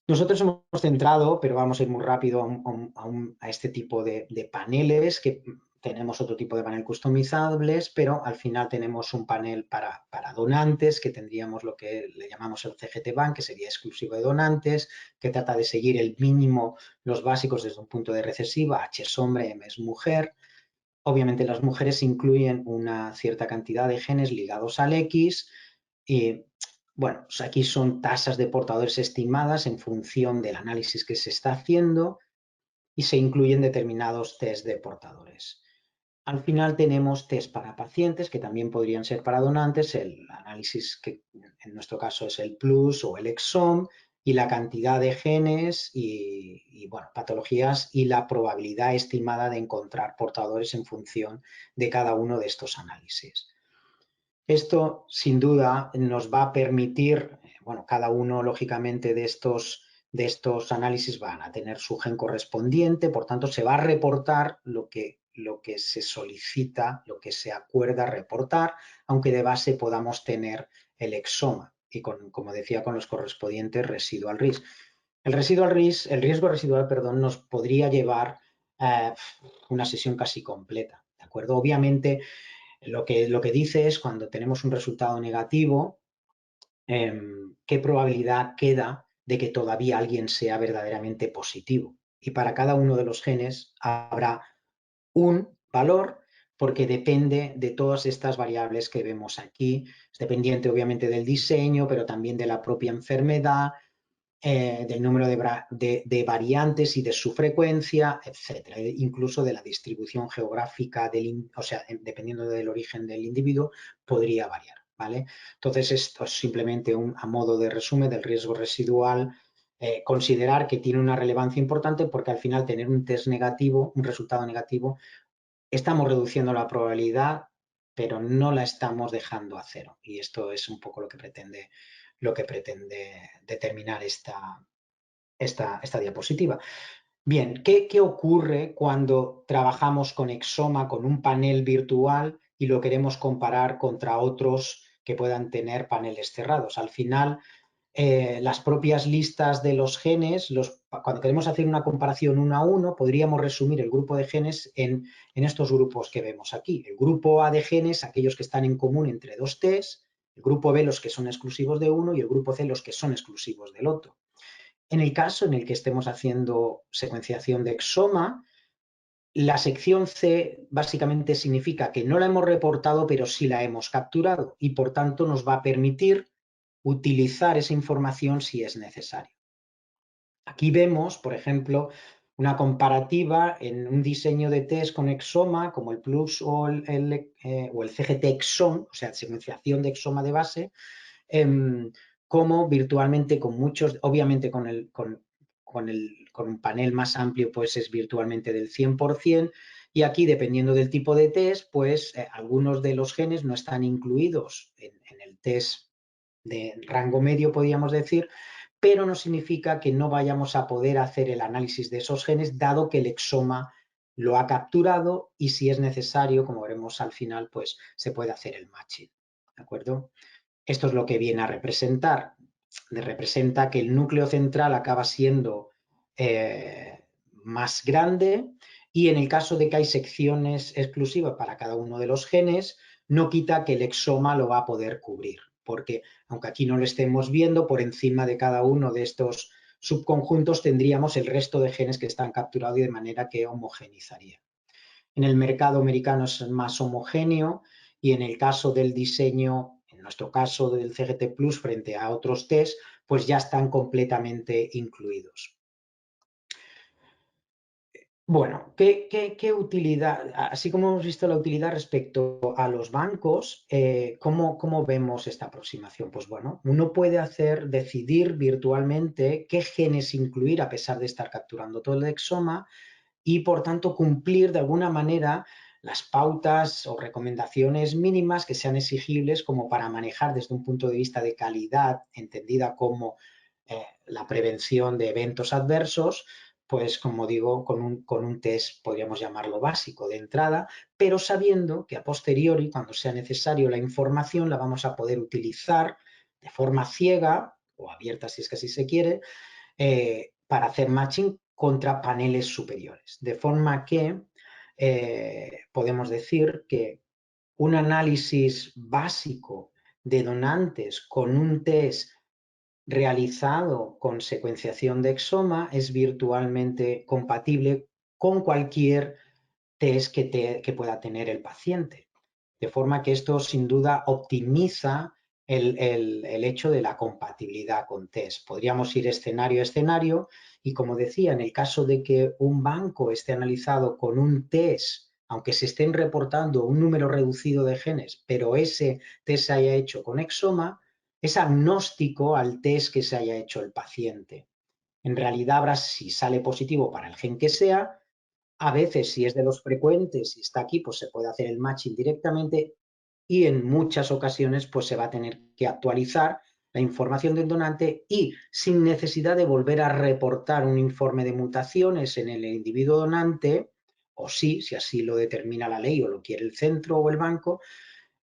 Nosotros hemos centrado, pero vamos a ir muy rápido a este tipo de paneles, que tenemos otro tipo de panel customizables, pero al final tenemos un panel para donantes, que tendríamos lo que le llamamos el CGT Bank, que sería exclusivo de donantes, que trata de seguir el mínimo, los básicos desde un punto de recesiva, H es hombre, M es mujer. Obviamente las mujeres incluyen una cierta cantidad de genes ligados al X y bueno, pues aquí son tasas de portadores estimadas en función del análisis que se está haciendo y se incluyen determinados test de portadores. Al final tenemos test para pacientes que también podrían ser para donantes, el análisis que en nuestro caso es el PLUS o el exome, y la cantidad de genes y bueno, patologías y la probabilidad estimada de encontrar portadores en función de cada uno de estos análisis. Esto sin duda nos va a permitir, bueno, cada uno lógicamente de estos análisis van a tener su gen correspondiente, por tanto se va a reportar lo que se solicita, lo que se acuerda reportar, aunque de base podamos tener el exoma y como decía, con los correspondientes residual risk. El riesgo residual, perdón, nos podría llevar una sesión casi completa, ¿de acuerdo? Obviamente, lo que dice es cuando tenemos un resultado negativo, qué probabilidad queda de que todavía alguien sea verdaderamente positivo. Y para cada uno de los genes habrá un valor porque depende de todas estas variables que vemos aquí. Es dependiente obviamente del diseño, pero también de la propia enfermedad, del número de variantes y de su frecuencia, etcétera, incluso de la distribución geográfica, o sea, dependiendo del origen del individuo, podría variar, ¿vale? Entonces, esto es simplemente a modo de resumen del riesgo residual, considerar que tiene una relevancia importante porque al final tener un test negativo, un resultado negativo, estamos reduciendo la probabilidad, pero no la estamos dejando a cero. Y esto es un poco lo que pretende determinar esta diapositiva. Bien, ¿qué ocurre cuando trabajamos con Exoma, con un panel virtual y lo queremos comparar contra otros que puedan tener paneles cerrados? Al final, las propias listas de los genes, cuando queremos hacer una comparación 1 a 1, podríamos resumir el grupo de genes en estos grupos que vemos aquí. El grupo A de genes, aquellos que están en común entre dos Ts, el grupo B los que son exclusivos de uno y el grupo C los que son exclusivos del otro. En el caso en el que estemos haciendo secuenciación de exoma, la sección C básicamente significa que no la hemos reportado, pero sí la hemos capturado y por tanto nos va a permitir utilizar esa información si es necesario. Aquí vemos, por ejemplo, una comparativa en un diseño de test con exoma, como el PLUS o el CGT exome, o sea, secuenciación de exoma de base, como virtualmente con muchos, obviamente con un panel más amplio, pues es virtualmente del 100%, y aquí, dependiendo del tipo de test, pues algunos de los genes no están incluidos en el test de rango medio, podríamos decir, pero no significa que no vayamos a poder hacer el análisis de esos genes, dado que el exoma lo ha capturado y si es necesario, como veremos al final, pues se puede hacer el matching, ¿de acuerdo? Esto es lo que viene a representar. Representa que el núcleo central acaba siendo más grande y en el caso de que hay secciones exclusivas para cada uno de los genes, no quita que el exoma lo va a poder cubrir, porque aunque aquí no lo estemos viendo, por encima de cada uno de estos subconjuntos tendríamos el resto de genes que están capturados y de manera que homogenizaría. En el mercado americano es más homogéneo y en el caso del diseño, en nuestro caso del CGT Plus frente a otros test, pues ya están completamente incluidos. Bueno, ¿qué utilidad? Así como hemos visto la utilidad respecto a los bancos, ¿cómo vemos esta aproximación? Pues bueno, uno puede decidir virtualmente qué genes incluir a pesar de estar capturando todo el exoma y por tanto cumplir de alguna manera las pautas o recomendaciones mínimas que sean exigibles como para manejar desde un punto de vista de calidad, entendida como la prevención de eventos adversos, pues como digo, con un test podríamos llamarlo básico de entrada, pero sabiendo que a posteriori, cuando sea necesario la información, la vamos a poder utilizar de forma ciega o abierta si es que así se quiere, para hacer matching contra paneles superiores. De forma que podemos decir que un análisis básico de donantes con un test realizado con secuenciación de exoma es virtualmente compatible con cualquier test que pueda tener el paciente. De forma que esto sin duda optimiza el hecho de la compatibilidad con test. Podríamos ir escenario a escenario y, como decía, en el caso de que un banco esté analizado con un test, aunque se estén reportando un número reducido de genes, pero ese test se haya hecho con exoma, es agnóstico al test que se haya hecho el paciente. En realidad habrá, si sale positivo para el gen que sea, a veces si es de los frecuentes y está aquí, pues se puede hacer el matching directamente, y en muchas ocasiones pues se va a tener que actualizar la información del donante y sin necesidad de volver a reportar un informe de mutaciones en el individuo donante, o sí, si así lo determina la ley o lo quiere el centro o el banco,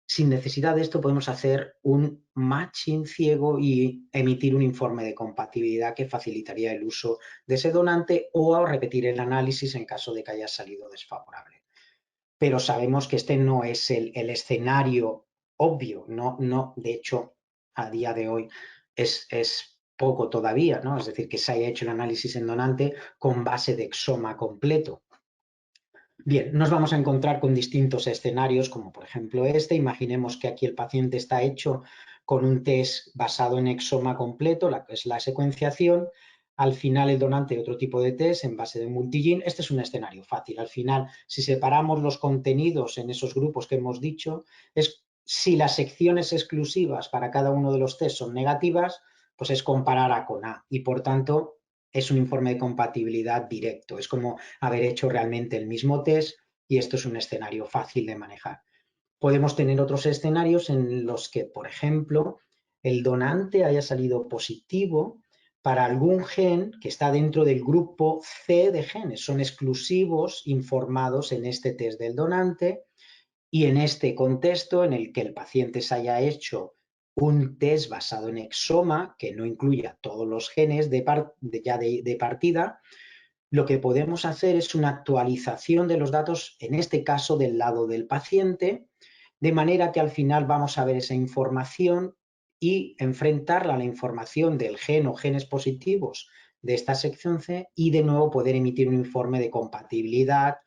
sin necesidad de esto podemos hacer un matching ciego y emitir un informe de compatibilidad que facilitaría el uso de ese donante o repetir el análisis en caso de que haya salido desfavorable. Pero sabemos que este no es el escenario obvio, no, de hecho, a día de hoy es poco todavía, ¿no? Es decir, que se haya hecho el análisis en donante con base de exoma completo. Bien, nos vamos a encontrar con distintos escenarios, como por ejemplo este. Imaginemos que aquí el paciente está hecho con un test basado en exoma completo, que es la secuenciación. Al final el donante otro tipo de test en base de multigene. Este es un escenario fácil. Al final, si separamos los contenidos en esos grupos que hemos dicho, es si las secciones exclusivas para cada uno de los test son negativas, pues es comparar A con A y por tanto es un informe de compatibilidad directo. Es como haber hecho realmente el mismo test y esto es un escenario fácil de manejar. Podemos tener otros escenarios en los que, por ejemplo, el donante haya salido positivo para algún gen que está dentro del grupo C de genes. Son exclusivos informados en este test del donante y en este contexto en el que el paciente se haya hecho un test basado en exoma que no incluya todos los genes de partida, lo que podemos hacer es una actualización de los datos, en este caso del lado del paciente, de manera que al final vamos a ver esa información y enfrentarla a la información del gen o genes positivos de esta sección C y de nuevo poder emitir un informe de compatibilidad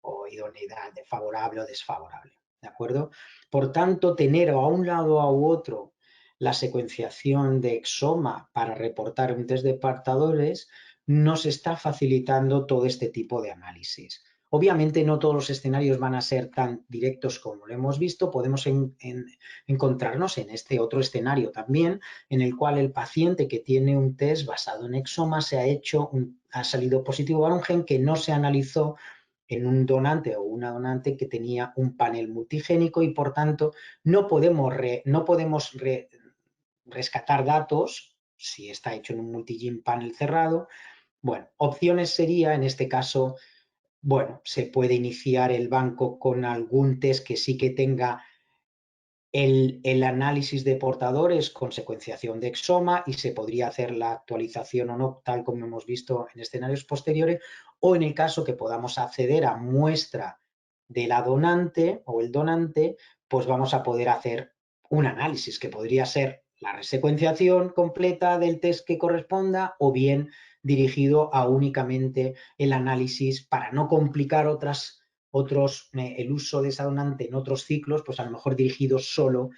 o idoneidad, de favorable o desfavorable. ¿De acuerdo? Por tanto, tener a un lado o a otro la secuenciación de exoma para reportar un test de portadores nos está facilitando todo este tipo de análisis. Obviamente no todos los escenarios van a ser tan directos como lo hemos visto, podemos encontrarnos en este otro escenario también, en el cual el paciente que tiene un test basado en exoma ha salido positivo a un gen que no se analizó en un donante o una donante que tenía un panel multigénico y por tanto no podemos rescatar datos si está hecho en un multigene panel cerrado. Bueno, opciones sería, en este caso, bueno, se puede iniciar el banco con algún test que sí que tenga el análisis de portadores con secuenciación de exoma y se podría hacer la actualización o no, tal como hemos visto en escenarios posteriores, o en el caso que podamos acceder a muestra de la donante o el donante, pues vamos a poder hacer un análisis que podría ser la resecuenciación completa del test que corresponda o bien dirigido a únicamente el análisis para no complicar el uso de esa donante en otros ciclos, pues a lo mejor dirigido solo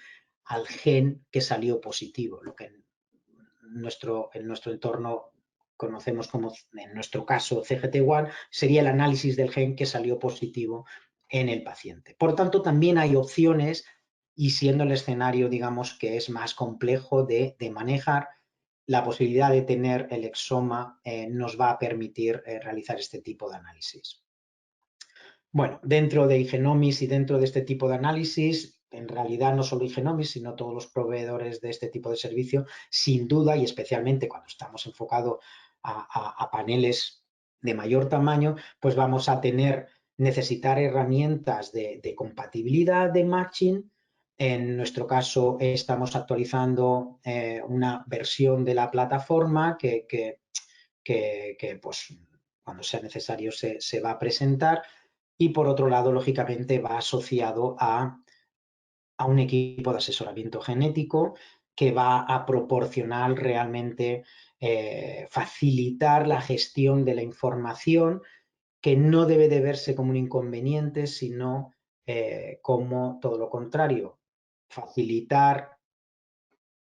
al gen que salió positivo, lo que en nuestro entorno conocemos como, en nuestro caso, CGT1, sería el análisis del gen que salió positivo en el paciente. Por tanto, también hay opciones y siendo el escenario, digamos, que es más complejo de manejar, la posibilidad de tener el exoma nos va a permitir realizar este tipo de análisis. Bueno, dentro de Igenomix y dentro de este tipo de análisis, en realidad no solo Igenomix, sino todos los proveedores de este tipo de servicio, sin duda, y especialmente cuando estamos enfocados a paneles de mayor tamaño, pues vamos a necesitar herramientas de compatibilidad, de matching. En nuestro caso, estamos actualizando una versión de la plataforma que pues, cuando sea necesario se va a presentar. Y por otro lado, lógicamente, va asociado a un equipo de asesoramiento genético que va a proporcionar realmente, facilitar la gestión de la información, que no debe de verse como un inconveniente, sino como todo lo contrario, facilitar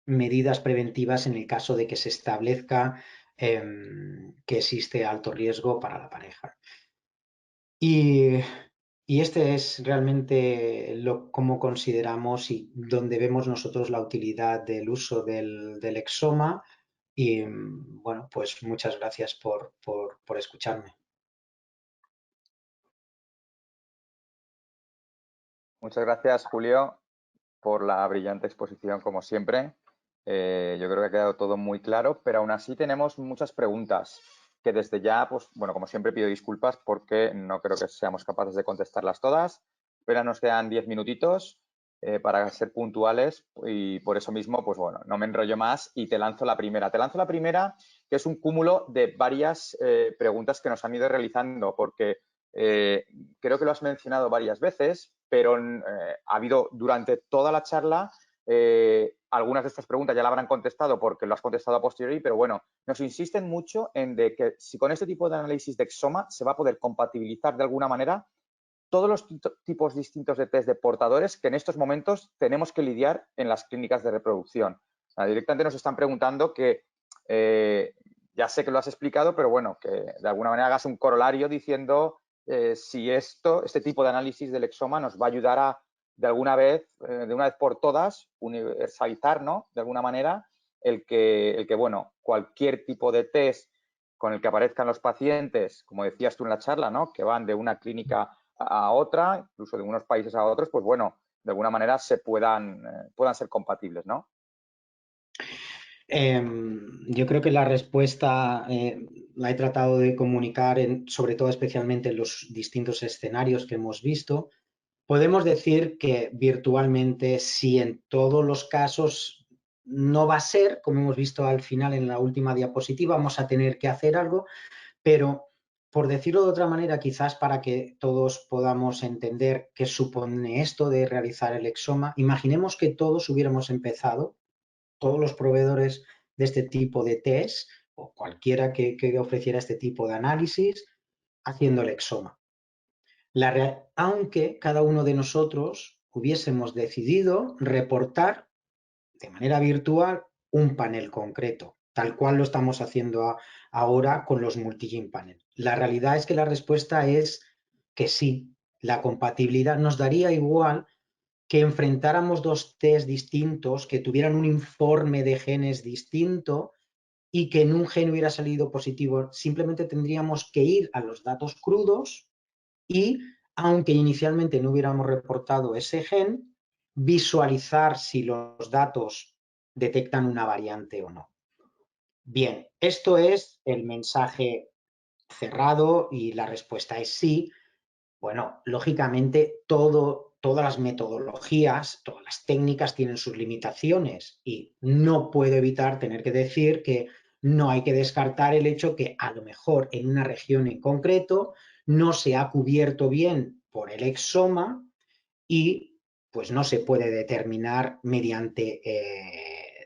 medidas preventivas en el caso de que se establezca que existe alto riesgo para la pareja. Y este es realmente cómo consideramos y donde vemos nosotros la utilidad del uso del exoma. Y bueno, pues muchas gracias por escucharme. Muchas gracias, Julio, por la brillante exposición, como siempre. Yo creo que ha quedado todo muy claro, pero aún así tenemos muchas preguntas que desde ya, pues bueno, como siempre pido disculpas porque no creo que seamos capaces de contestarlas todas, pero nos quedan 10 minutitos para ser puntuales y por eso mismo, pues bueno, no me enrollo más y te lanzo la primera. Te lanzo la primera, que es un cúmulo de varias preguntas que nos han ido realizando, porque creo que lo has mencionado varias veces, pero ha habido durante toda la charla algunas de estas preguntas ya la habrán contestado porque lo has contestado a posteriori, pero bueno, nos insisten mucho en de que si con este tipo de análisis de exoma se va a poder compatibilizar de alguna manera todos los tipos distintos de test de portadores que en estos momentos tenemos que lidiar en las clínicas de reproducción. Directamente nos están preguntando que, ya sé que lo has explicado, pero bueno, que de alguna manera hagas un corolario diciendo si este tipo de análisis del exoma nos va a ayudar a, de alguna vez, de una vez por todas, universalizar, ¿no? De alguna manera, el que, bueno, cualquier tipo de test con el que aparezcan los pacientes, como decías tú en la charla, ¿no? Que van de una clínica a otra, incluso de unos países a otros, pues bueno, de alguna manera puedan ser compatibles, ¿no? Yo creo que la respuesta la he tratado de comunicar, sobre todo especialmente en los distintos escenarios que hemos visto. Podemos decir que virtualmente, si en todos los casos no va a ser, como hemos visto al final en la última diapositiva, vamos a tener que hacer algo, pero por decirlo de otra manera, quizás para que todos podamos entender qué supone esto de realizar el exoma, imaginemos que todos hubiéramos empezado, todos los proveedores de este tipo de test o cualquiera que ofreciera este tipo de análisis, haciendo el exoma. Aunque cada uno de nosotros hubiésemos decidido reportar de manera virtual un panel concreto, tal cual lo estamos haciendo ahora con los multi-gene panel. La realidad es que la respuesta es que sí, la compatibilidad nos daría igual que enfrentáramos dos test distintos, que tuvieran un informe de genes distinto y que en un gen hubiera salido positivo. Simplemente tendríamos que ir a los datos crudos y, aunque inicialmente no hubiéramos reportado ese gen, visualizar si los datos detectan una variante o no. Bien, esto es el mensaje cerrado y la respuesta es sí. Bueno, lógicamente todas las metodologías, todas las técnicas tienen sus limitaciones y no puedo evitar tener que decir que no hay que descartar el hecho que a lo mejor en una región en concreto no se ha cubierto bien por el exoma y pues no se puede determinar mediante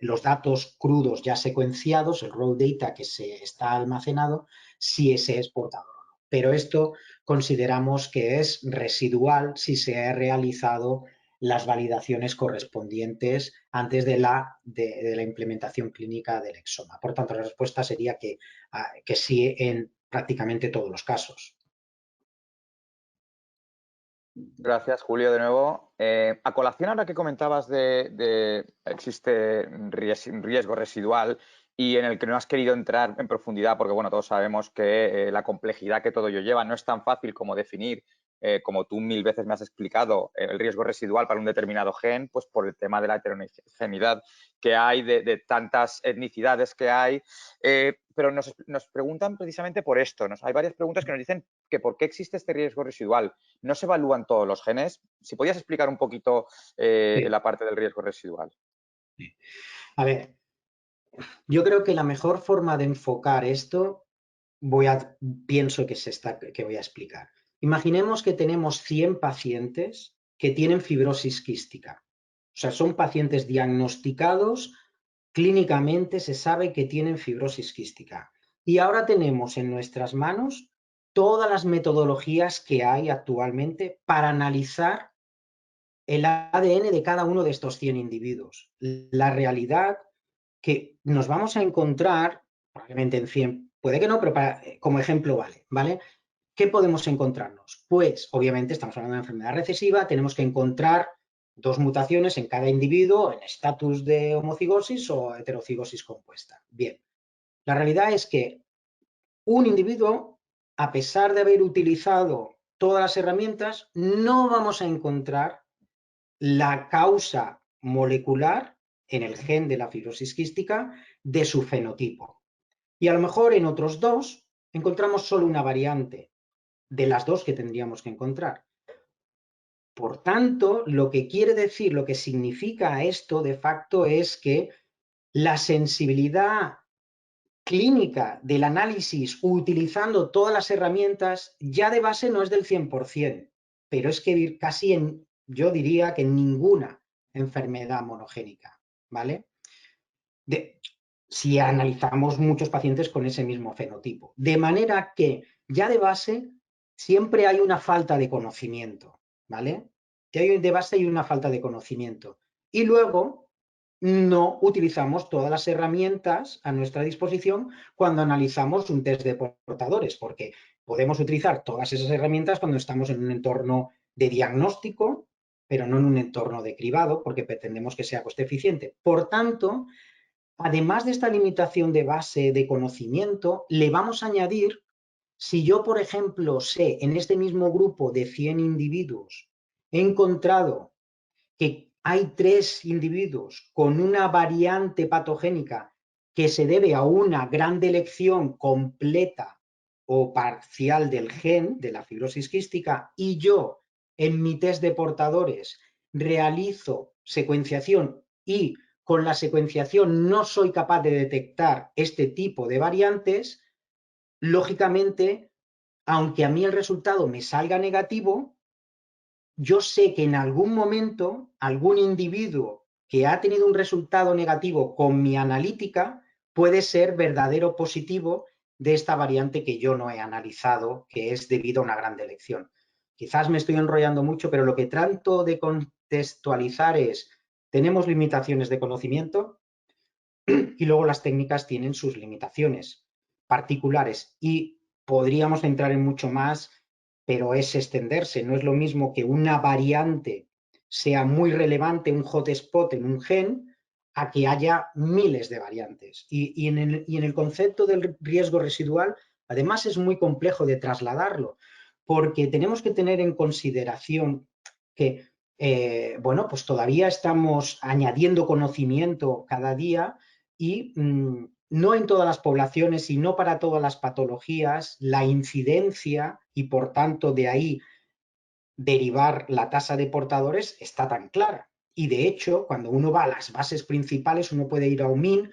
los datos crudos ya secuenciados, el raw data que se está almacenado, si ese es portador o no. Pero esto consideramos que es residual si se ha realizado las validaciones correspondientes antes de la implementación clínica del exoma. Por tanto, la respuesta sería que sí en prácticamente todos los casos. Gracias, Julio, de nuevo. A colación ahora que comentabas de existe riesgo residual y en el que no has querido entrar en profundidad porque, bueno, todos sabemos que la complejidad que todo ello lleva no es tan fácil como definir, como tú 1000 veces me has explicado, el riesgo residual para un determinado gen, pues por el tema de la heterogeneidad que hay, de tantas etnicidades que hay. Pero nos preguntan precisamente por esto. Hay varias preguntas que nos dicen que por qué existe este riesgo residual. ¿No se evalúan todos los genes? Si podías explicar un poquito Sí. la parte del riesgo residual. Sí. A ver, yo creo que la mejor forma de enfocar esto, pienso que que voy a explicar. Imaginemos que tenemos 100 pacientes que tienen fibrosis quística. O sea, son pacientes diagnosticados, clínicamente se sabe que tienen fibrosis quística. Y ahora tenemos en nuestras manos todas las metodologías que hay actualmente para analizar el ADN de cada uno de estos 100 individuos. La realidad que nos vamos a encontrar, probablemente en 100, puede que no, pero como ejemplo ¿vale? ¿Qué podemos encontrarnos? Pues, obviamente, estamos hablando de una enfermedad recesiva, tenemos que encontrar 2 mutaciones en cada individuo en estatus de homocigosis o heterocigosis compuesta. Bien, la realidad es que un individuo, a pesar de haber utilizado todas las herramientas, no vamos a encontrar la causa molecular en el gen de la fibrosis quística de su fenotipo. Y a lo mejor en otros 2 encontramos solo una variante de las 2 que tendríamos que encontrar. Por tanto, lo que quiere decir, lo que significa esto de facto es que la sensibilidad clínica del análisis utilizando todas las herramientas ya de base no es del 100%, pero es que casi yo diría que en ninguna enfermedad monogénica, ¿vale? Si analizamos muchos pacientes con ese mismo fenotipo. De manera que ya de base siempre hay una falta de conocimiento, ¿vale? De base hay una falta de conocimiento. Y luego no utilizamos todas las herramientas a nuestra disposición cuando analizamos un test de portadores, porque podemos utilizar todas esas herramientas cuando estamos en un entorno de diagnóstico, pero no en un entorno de cribado, porque pretendemos que sea coste eficiente. Por tanto, además de esta limitación de base de conocimiento, le vamos a añadir, si yo, por ejemplo, sé en este mismo grupo de 100 individuos, he encontrado que hay 3 individuos con una variante patogénica que se debe a una gran delección completa o parcial del gen de la fibrosis quística y yo en mi test de portadores realizo secuenciación y con la secuenciación no soy capaz de detectar este tipo de variantes, lógicamente, aunque a mí el resultado me salga negativo, yo sé que en algún momento algún individuo que ha tenido un resultado negativo con mi analítica puede ser verdadero positivo de esta variante que yo no he analizado, que es debido a una gran delección. Quizás me estoy enrollando mucho, pero lo que trato de contextualizar es, tenemos limitaciones de conocimiento y luego las técnicas tienen sus limitaciones particulares y podríamos entrar en mucho más, pero es extenderse. No es lo mismo que una variante sea muy relevante, un hotspot en un gen, a que haya miles de variantes. Y en el concepto del riesgo residual, además es muy complejo de trasladarlo, porque tenemos que tener en consideración que, bueno, pues todavía estamos añadiendo conocimiento cada día y no en todas las poblaciones y no para todas las patologías, la incidencia y por tanto de ahí derivar la tasa de portadores está tan clara. Y de hecho, cuando uno va a las bases principales, uno puede ir a UMIN,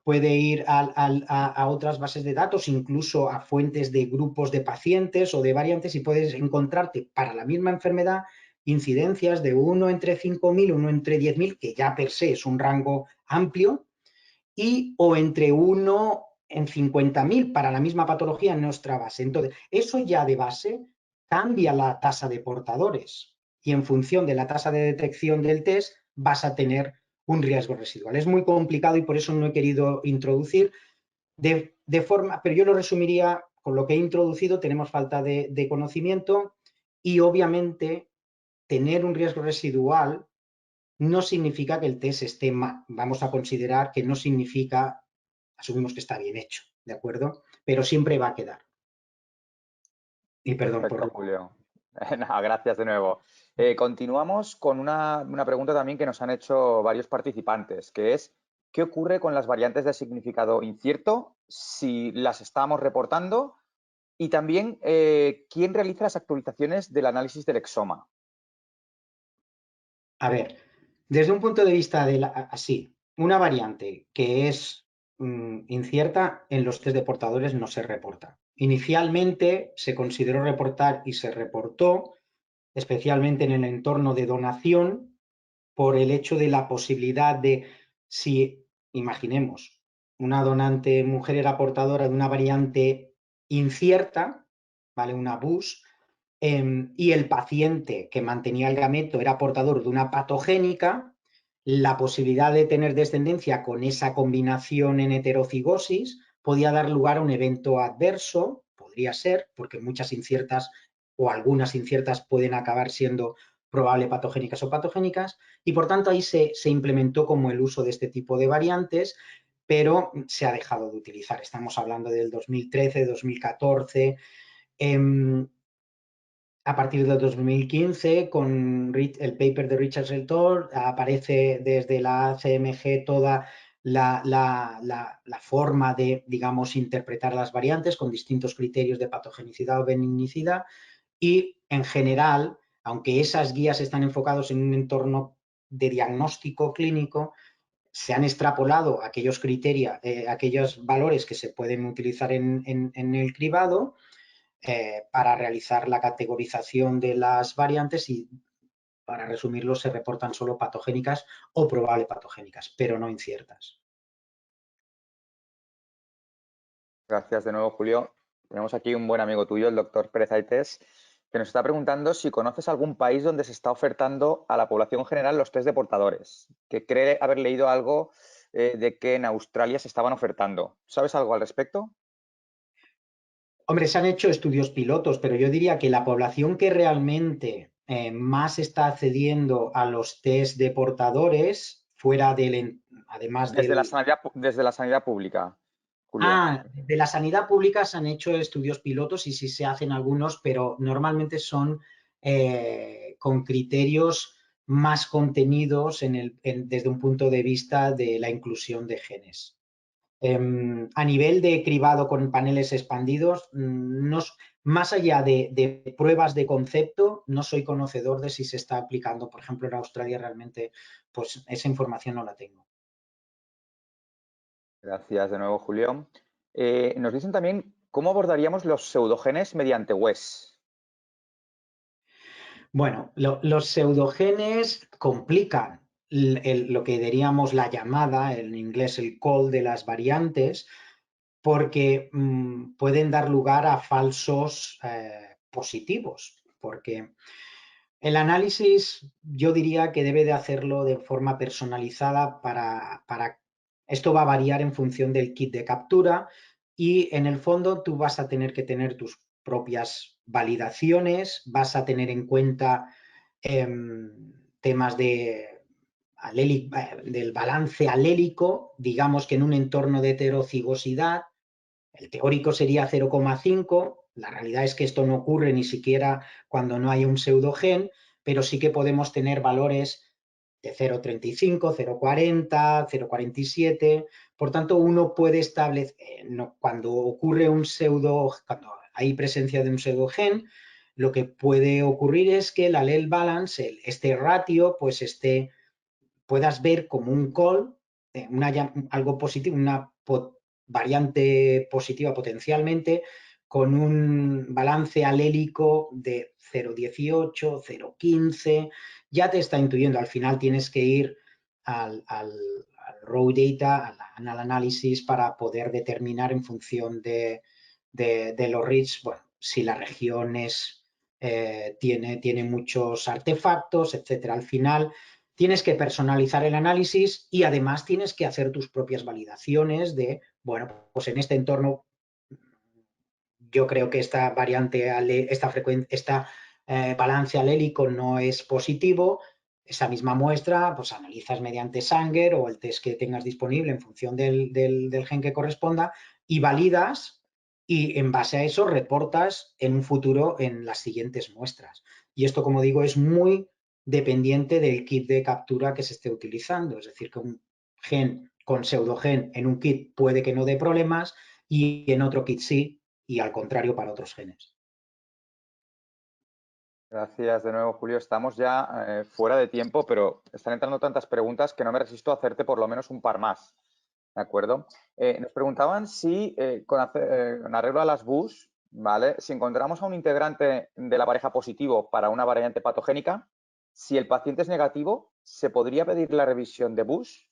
puede ir a otras bases de datos, incluso a fuentes de grupos de pacientes o de variantes y puedes encontrarte para la misma enfermedad incidencias de 1 entre 5.000, 1 entre 10.000, que ya per se es un rango amplio, y o entre 1 en 50.000 para la misma patología en nuestra base. Entonces, eso ya de base cambia la tasa de portadores y en función de la tasa de detección del test vas a tener un riesgo residual. Es muy complicado y por eso no he querido introducir de forma, pero yo lo resumiría con lo que he introducido, tenemos falta de conocimiento y obviamente tener un riesgo residual no significa que el test esté mal. Vamos a considerar que no significa, asumimos que está bien hecho, ¿de acuerdo? Pero siempre va a quedar. Y perdón por Perfecto, Julio. Nada, gracias de nuevo. Continuamos con una pregunta también que nos han hecho varios participantes, que es, ¿qué ocurre con las variantes de significado incierto si las estamos reportando? Y también, ¿quién realiza las actualizaciones del análisis del exoma? A ver, desde un punto de vista de así, una variante que es incierta en los test de portadores no se reporta. Inicialmente se consideró reportar y se reportó, especialmente en el entorno de donación, por el hecho de la posibilidad de, si imaginemos, una donante mujer era portadora de una variante incierta, ¿vale? Una BUS, y el paciente que mantenía el gameto era portador de una patogénica, La posibilidad de tener descendencia con esa combinación en heterocigosis podía dar lugar a un evento adverso, podría ser, porque muchas inciertas o algunas inciertas pueden acabar siendo probable patogénicas o patogénicas, y por tanto ahí se implementó como el uso de este tipo de variantes, pero se ha dejado de utilizar. Estamos hablando del 2013, 2014. A partir del 2015, con el paper de Richard Seltor, aparece desde la CMG toda la forma de, digamos, interpretar las variantes con distintos criterios de patogenicidad o benignicidad, y en general, aunque esas guías están enfocadas en un entorno de diagnóstico clínico, se han extrapolado aquellos criterios, aquellos valores que se pueden utilizar en el cribado para realizar la categorización de las variantes, y para resumirlo se reportan solo patogénicas o probable patogénicas, pero no inciertas. Gracias de nuevo, Julio. Tenemos aquí un buen amigo tuyo, el doctor Pérez Aites, que nos está preguntando si conoces algún país donde se está ofertando a la población general los test de portadores, que cree haber leído algo de que en Australia se estaban ofertando. ¿Sabes algo al respecto? Hombre, se han hecho estudios pilotos, pero yo diría que la población que realmente más está accediendo a los test de portadores, fuera del, además del... Desde la sanidad pública, Julio. De la sanidad pública se han hecho estudios pilotos y sí se hacen algunos, pero normalmente son con criterios más contenidos desde un punto de vista de la inclusión de genes. A nivel de cribado con paneles expandidos, más allá de pruebas de concepto, no soy conocedor de si se está aplicando. Por ejemplo, en Australia realmente, pues esa información no la tengo. Gracias de nuevo, Julio. Nos dicen también cómo abordaríamos los pseudogenes mediante WES. Bueno, los pseudogenes complican lo que diríamos la llamada, en inglés el call de las variantes, porque pueden dar lugar a falsos positivos, porque el análisis yo diría que debe de hacerlo de forma personalizada esto va a variar en función del kit de captura, y en el fondo tú vas a tener que tener tus propias validaciones, vas a tener en cuenta temas del balance alélico, digamos que en un entorno de heterocigosidad el teórico sería 0,5, la realidad es que esto no ocurre ni siquiera cuando no hay un pseudogen, pero sí que podemos tener valores de 0,35, 0,40, 0,47. Por tanto, uno puede establecer, cuando ocurre cuando hay presencia de un pseudogen, lo que puede ocurrir es que el allele balance, este ratio, pues puedas ver como un call, algo positivo, una variante positiva potencialmente, con un balance alélico de 0,18, 0,15, ya te está intuyendo. Al final tienes que ir al raw data, al análisis, para poder determinar en función de los reads, bueno, si la región tiene muchos artefactos, etcétera. Al final tienes que personalizar el análisis y además tienes que hacer tus propias validaciones de, bueno, pues en este entorno yo creo que esta variante, esta balance alélico no es positivo. Esa misma muestra, pues analizas mediante Sanger o el test que tengas disponible en función del gen que corresponda, y validas, y en base a eso reportas en un futuro en las siguientes muestras. Y esto, como digo, es muy dependiente del kit de captura que se esté utilizando. Es decir, que un gen con pseudogen en un kit puede que no dé problemas y en otro kit sí, y al contrario para otros genes. Gracias de nuevo, Julio. Estamos ya fuera de tiempo, pero están entrando tantas preguntas que no me resisto a hacerte por lo menos un par más. ¿De acuerdo? Nos preguntaban si, con arreglo a las BUS, ¿vale? Si encontramos a un integrante de la pareja positivo para una variante patogénica, si el paciente es negativo, ¿se podría pedir la revisión de BUS?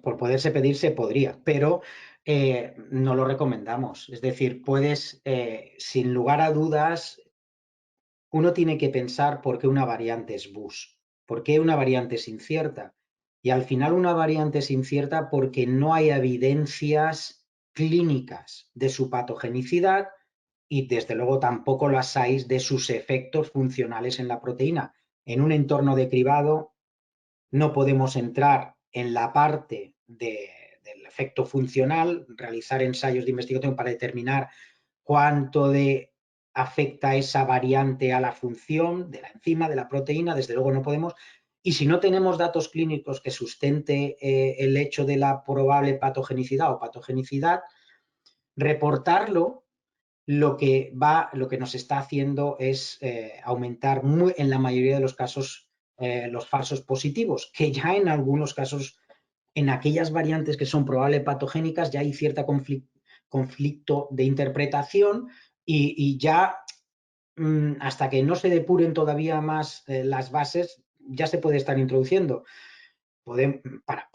Por poderse pedir, se podría, pero no lo recomendamos. Es decir, puedes, sin lugar a dudas, uno tiene que pensar por qué una variante es BUS, por qué una variante es incierta. Y al final una variante es incierta porque no hay evidencias clínicas de su patogenicidad y desde luego tampoco las hay de sus efectos funcionales en la proteína. En un entorno de cribado no podemos entrar en la parte del efecto funcional, realizar ensayos de investigación para determinar cuánto afecta esa variante a la función de la enzima, de la proteína, desde luego no podemos. Y si no tenemos datos clínicos que sustente el hecho de la probable patogenicidad o patogenicidad, reportarlo lo que nos está haciendo es aumentar en la mayoría de los casos los falsos positivos, que ya en algunos casos, en aquellas variantes que son probable patogénicas, ya hay cierta conflicto de interpretación y ya hasta que no se depuren todavía más las bases, ya se puede estar introduciendo. Para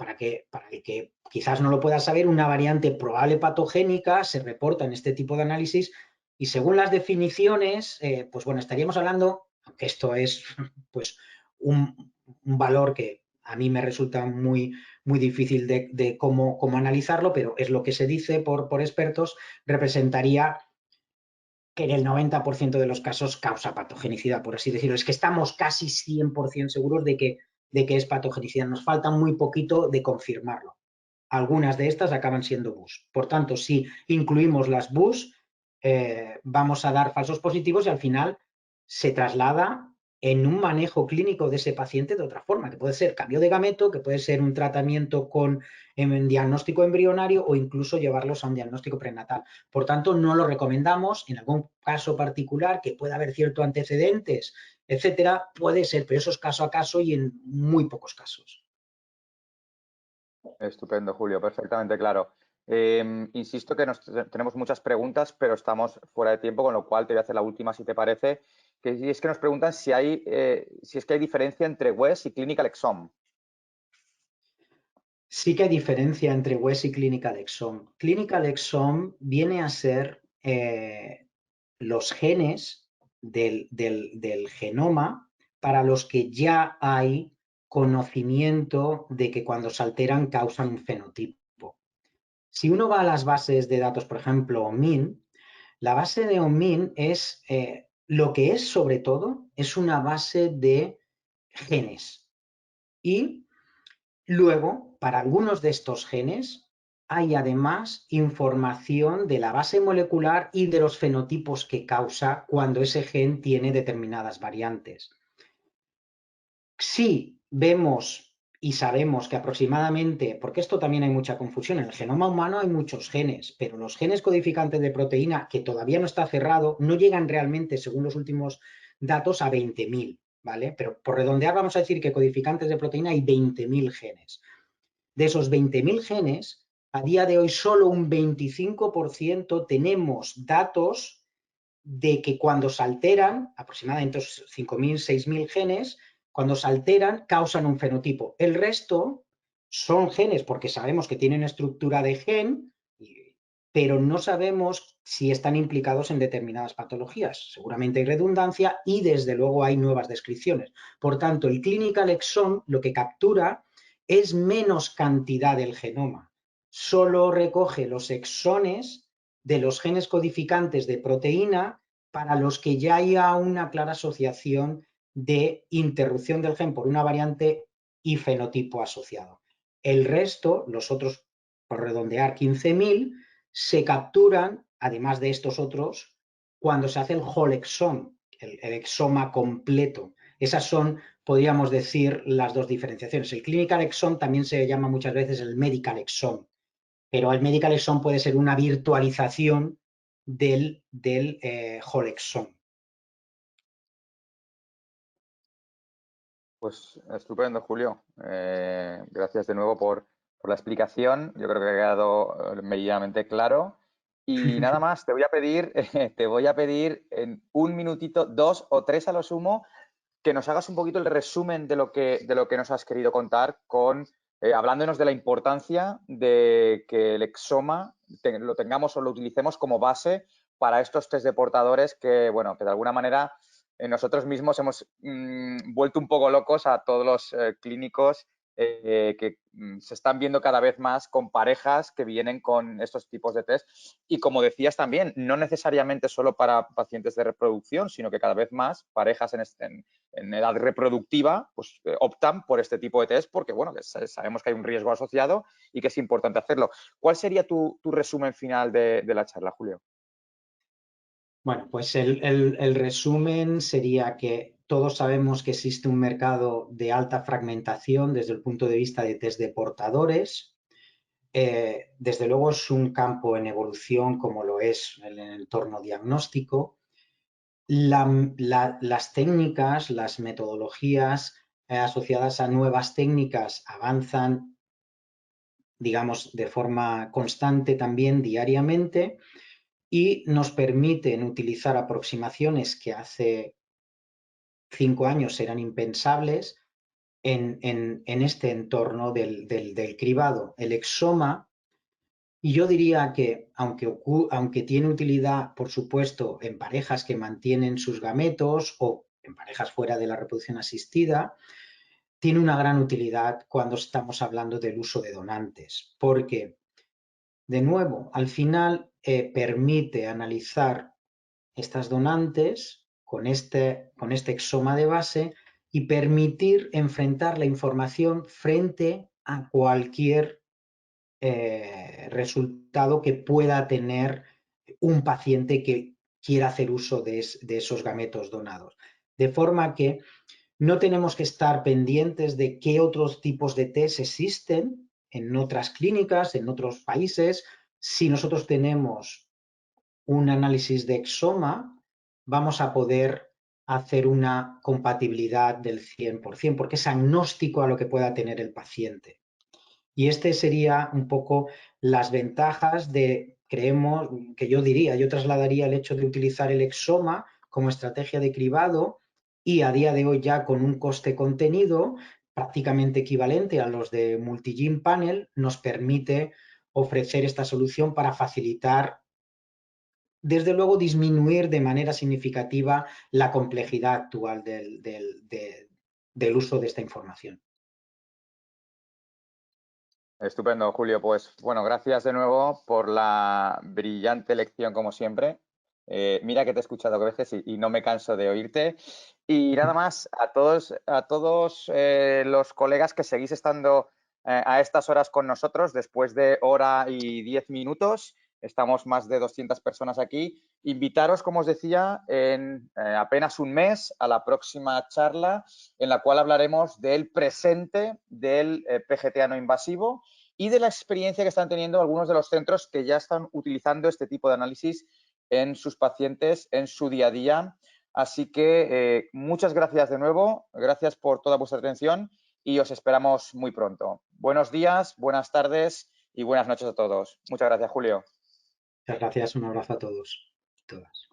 el que quizás no lo pueda saber, una variante probable patogénica se reporta en este tipo de análisis y según las definiciones, pues bueno, estaríamos hablando, aunque esto es pues un valor que a mí me resulta muy difícil de cómo analizarlo, pero es lo que se dice por expertos, representaría que en el 90% de los casos causa patogenicidad, por así decirlo. Es que estamos casi 100% seguros de que es patogenicidad. Nos falta muy poquito de confirmarlo. Algunas de estas acaban siendo BUS. Por tanto, si incluimos las BUS, vamos a dar falsos positivos y al final se traslada en un manejo clínico de ese paciente de otra forma, que puede ser cambio de gameto, que puede ser un tratamiento con diagnóstico embrionario o incluso llevarlos a un diagnóstico prenatal. Por tanto, no lo recomendamos. En algún caso particular que pueda haber ciertos antecedentes, etcétera, puede ser, pero eso es caso a caso y en muy pocos casos. Estupendo, Julio, perfectamente claro. Insisto que tenemos muchas preguntas, pero estamos fuera de tiempo, con lo cual te voy a hacer la última, si te parece. Que es que nos preguntan si es que hay diferencia entre WES y Clinical Exome. Sí que hay diferencia entre WES y Clinical Exome. Clinical Exome viene a ser los genes del genoma para los que ya hay conocimiento de que cuando se alteran causan un fenotipo. Si uno va a las bases de datos, por ejemplo, OMIN, la base de OMIN es lo que es sobre todo, es una base de genes. Y luego, para algunos de estos genes, hay además información de la base molecular y de los fenotipos que causa cuando ese gen tiene determinadas variantes. Si vemos y sabemos que aproximadamente, porque esto también hay mucha confusión, en el genoma humano hay muchos genes, pero los genes codificantes de proteína, que todavía no está cerrado, no llegan realmente, según los últimos datos, a 20.000, ¿vale? Pero por redondear vamos a decir que codificantes de proteína hay 20.000 genes. De esos 20.000 genes, a día de hoy solo un 25% tenemos datos de que cuando se alteran, aproximadamente 5.000, 6.000 genes, cuando se alteran causan un fenotipo. El resto son genes porque sabemos que tienen estructura de gen, pero no sabemos si están implicados en determinadas patologías. Seguramente hay redundancia y desde luego hay nuevas descripciones. Por tanto, el Clinical Exome lo que captura es menos cantidad del genoma. Solo recoge los exones de los genes codificantes de proteína para los que ya haya una clara asociación de interrupción del gen por una variante y fenotipo asociado. El resto, los otros, por redondear, 15.000, se capturan, además de estos otros, cuando se hace el whole exome, el exoma completo. Esas son, podríamos decir, las dos diferenciaciones. El clinical exome también se llama muchas veces el medical exome, pero el medical exome puede ser una virtualización del whole exome. Pues estupendo, Julio. Gracias de nuevo por la explicación. Yo creo que ha quedado medianamente claro. Y nada más, te voy a pedir en un minutito, 2 o 3 a lo sumo, que nos hagas un poquito el resumen de lo que nos has querido contar hablándonos de la importancia de que el exoma lo tengamos o lo utilicemos como base para estos test de portadores que, bueno, que de alguna manera nosotros mismos hemos vuelto un poco locos a todos los clínicos que se están viendo cada vez más con parejas que vienen con estos tipos de test. Y como decías también, no necesariamente solo para pacientes de reproducción, sino que cada vez más parejas en edad reproductiva pues, optan por este tipo de test porque, bueno, que sabemos que hay un riesgo asociado y que es importante hacerlo. ¿Cuál sería tu resumen final de la charla, Julio? Bueno, pues el resumen sería que todos sabemos que existe un mercado de alta fragmentación desde el punto de vista de test de portadores. Desde luego es un campo en evolución como lo es el entorno diagnóstico. Las técnicas, las metodologías asociadas a nuevas técnicas avanzan, digamos, de forma constante también diariamente y nos permiten utilizar aproximaciones que hace 5 años eran impensables en este entorno del cribado. El exoma, y yo diría que aunque tiene utilidad, por supuesto, en parejas que mantienen sus gametos o en parejas fuera de la reproducción asistida, tiene una gran utilidad cuando estamos hablando del uso de donantes, porque, de nuevo, al final permite analizar estas donantes con este exoma de base y permitir enfrentar la información frente a cualquier resultado que pueda tener un paciente que quiera hacer uso de esos gametos donados. De forma que no tenemos que estar pendientes de qué otros tipos de test existen en otras clínicas, en otros países. Si nosotros tenemos un análisis de exoma, vamos a poder hacer una compatibilidad del 100%, porque es agnóstico a lo que pueda tener el paciente. Y este sería un poco las ventajas de, creemos, que yo diría, yo trasladaría el hecho de utilizar el exoma como estrategia de cribado y a día de hoy ya con un coste contenido prácticamente equivalente a los de Multigene Panel, nos permite ofrecer esta solución para facilitar, desde luego, disminuir de manera significativa la complejidad actual del uso de esta información. Estupendo, Julio. Pues bueno, gracias de nuevo por la brillante lección, como siempre. Mira que te he escuchado a veces y no me canso de oírte. Y nada más, a todos los colegas que seguís estando a estas horas con nosotros, después de hora y 10 minutos, estamos más de 200 personas aquí. Invitaros, como os decía, en apenas un mes a la próxima charla en la cual hablaremos del presente del PGTA no invasivo y de la experiencia que están teniendo algunos de los centros que ya están utilizando este tipo de análisis en sus pacientes, en su día a día. Así que muchas gracias de nuevo, gracias por toda vuestra atención y os esperamos muy pronto. Buenos días, buenas tardes y buenas noches a todos. Muchas gracias, Julio. Muchas gracias, un abrazo a todos y todas.